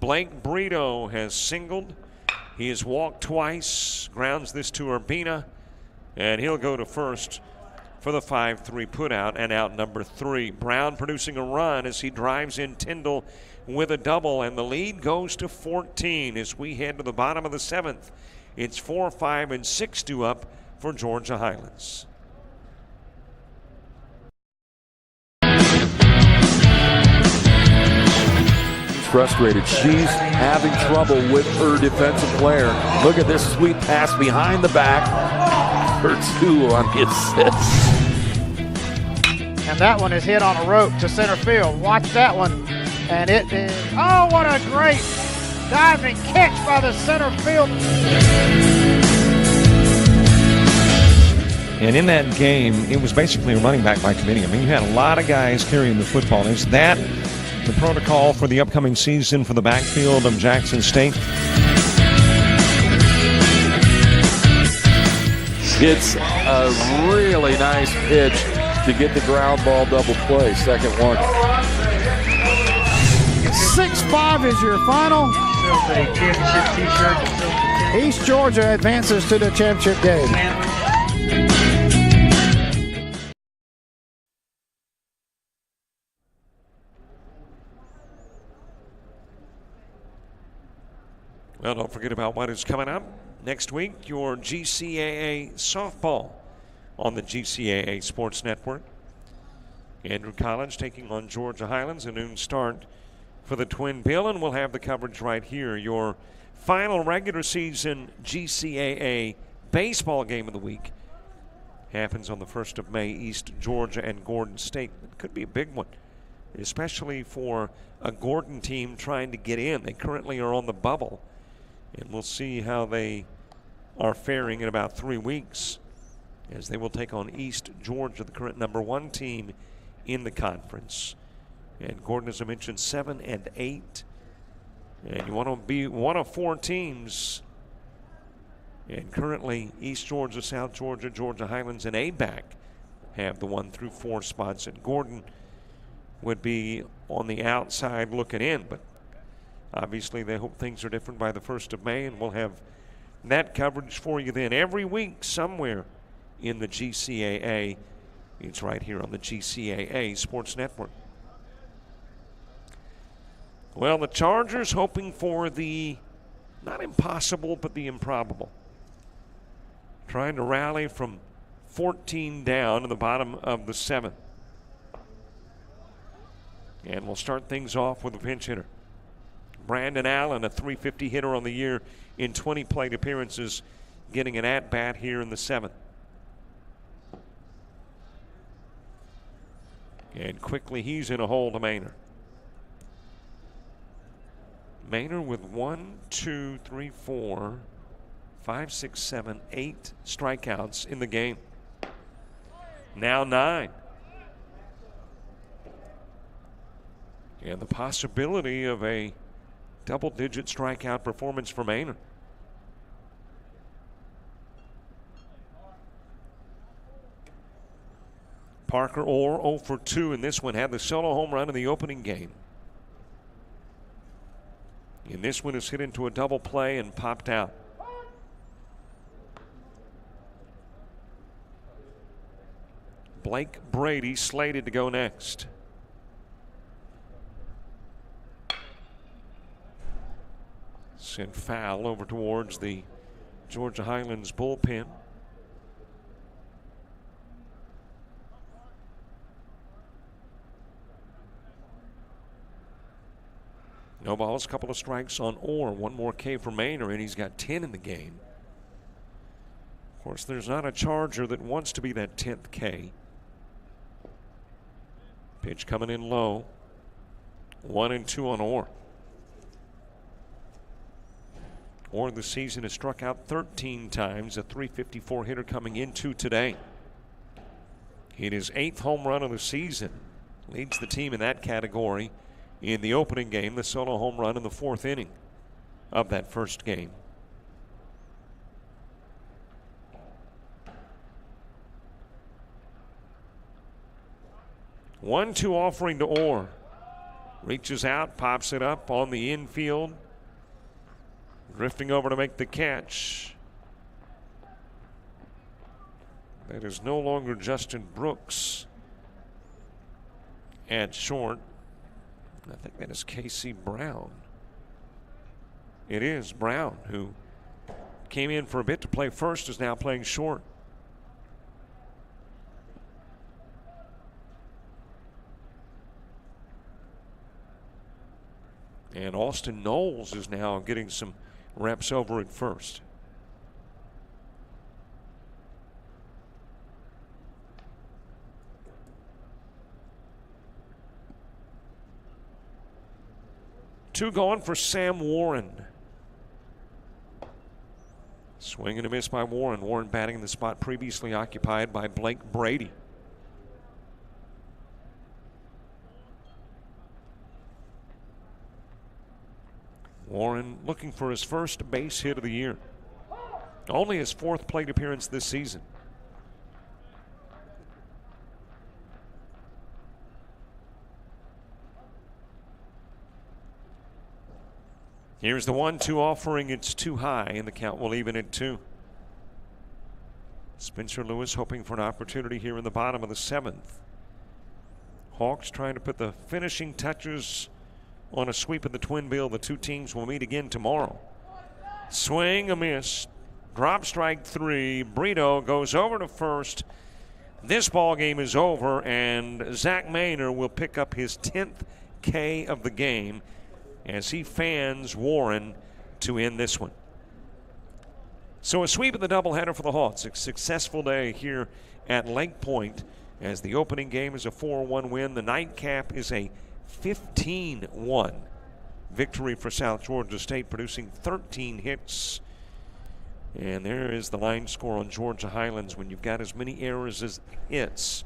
Blake Brito has singled. He has walked twice, grounds this to Urbina, and he'll go to first for the 5-3 putout and out number 3. Brown producing a run as he drives in Tyndall with a double, and the lead goes to 14 as we head to the bottom of the 7th. It's 4, 5, and 6 due up for Georgia Highlands. Frustrated. She's having trouble with her defensive player. Look at this sweet pass behind the back for 2 on the assist. And that one is hit on a rope to center field. Watch that one. And it is, oh, what a great diving catch by the center field. And in that game, it was basically a running back by committee. I mean, you had a lot of guys carrying the football. Is that the protocol for the upcoming season for the backfield of Jackson State? It's a really nice pitch to get the ground ball double play. Second one. 6-5 is your final. East Georgia advances to the championship game. Well, don't forget about what is coming up next week. Your GCAA softball on the GCAA Sports Network. Andrew College taking on Georgia Highlands, a noon start for the Twin Bill, and we'll have the coverage right here. Your final regular season GCAA baseball game of the week happens on the 1st of May, East Georgia and Gordon State. It could be a big one, especially for a Gordon team trying to get in. They currently are on the bubble, and we'll see how they are faring in about 3 weeks as they will take on East Georgia, the current #1 team in the conference. And Gordon, as I mentioned, 7-8. And you want to be one of 4 teams. And currently, East Georgia, South Georgia, Georgia Highlands, and ABAC have the 1 through 4 spots. And Gordon would be on the outside looking in. But obviously, they hope things are different by the 1st of May. And we'll have that coverage for you then every week somewhere in the GCAA. It's right here on the GCAA Sports Network. Well, the Chargers hoping for the, not impossible, but the improbable. Trying to rally from 14 down in the bottom of the 7th. And we'll start things off with a pinch hitter. Brandon Allen, a .350 hitter on the year in 20 plate appearances, getting an at-bat here in the 7th. And quickly he's in a hole to Maynor. Maynor with 1, 2, 3, 4, 5, 6, 7, 8 strikeouts in the game. Now 9. And the possibility of a double-digit strikeout performance for Maynor. Parker Orr 0 for 2 in this one. Had the solo home run in the opening game. In this one, is hit into a double play and popped out. Blake Brady slated to go next. Sent foul over towards the Georgia Highlands bullpen. No balls, a couple of strikes on Orr. 1 more K for Maynor, and he's got 10 in the game. Of course, there's not a Charger that wants to be that 10th K. Pitch coming in low. 1 and 2 on Orr. Orr this season has struck out 13 times, a .354 hitter coming into today. Hit his 8th home run of the season. Leads the team in that category. In the opening game, the solo home run in the 4th inning of that first game. One-two offering to Orr. Reaches out, pops it up on the infield. Drifting over to make the catch. That is no longer Justin Brooks at short. I think that is Casey Brown. It is Brown, who came in for a bit to play first, is now playing short. And Austin Knowles is now getting some reps over at first. Two going for Sam Warren. Swing and a miss by Warren. Warren batting in the spot previously occupied by Blake Brady. Warren looking for his first base hit of the year. Only his 4th plate appearance this season. Here's the 1-2 offering. It's too high, and the count will even at 2. Spencer Lewis hoping for an opportunity here in the bottom of the 7th. Hawks trying to put the finishing touches on a sweep of the Twin Bill. The two teams will meet again tomorrow. Swing, a miss. Drop strike 3. Brito goes over to first. This ball game is over, and Zach Maynard will pick up his 10th K of the game as he fans Warren to end this one. So a sweep of the doubleheader for the Hawks. A successful day here at Lake Point as the opening game is a 4-1 win. The nightcap is a 15-1 victory for South Georgia State, producing 13 hits. And there is the line score on Georgia Highlands. When you've got as many errors as hits,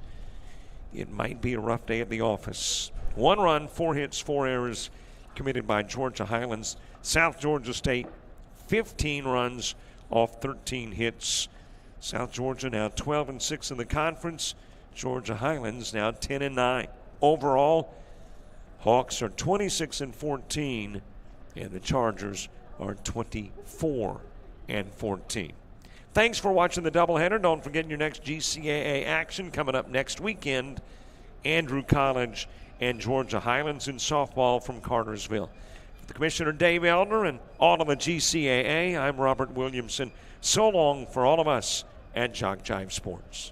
it might be a rough day at the office. 1 run, 4 hits, 4 errors committed by Georgia Highlands. South Georgia State, 15 runs off 13 hits. South Georgia now 12-6 in the conference. Georgia Highlands now 10-9. Overall, Hawks are 26-14, and the Chargers are 24-14. Thanks for watching the doubleheader. Don't forget your next GCAA action coming up next weekend. Andrew College and Georgia Highlands in softball from Cartersville. For the Commissioner Dave Elder and all of the GCAA, I'm Robert Williamson. So long for all of us at Jock Jive Sports.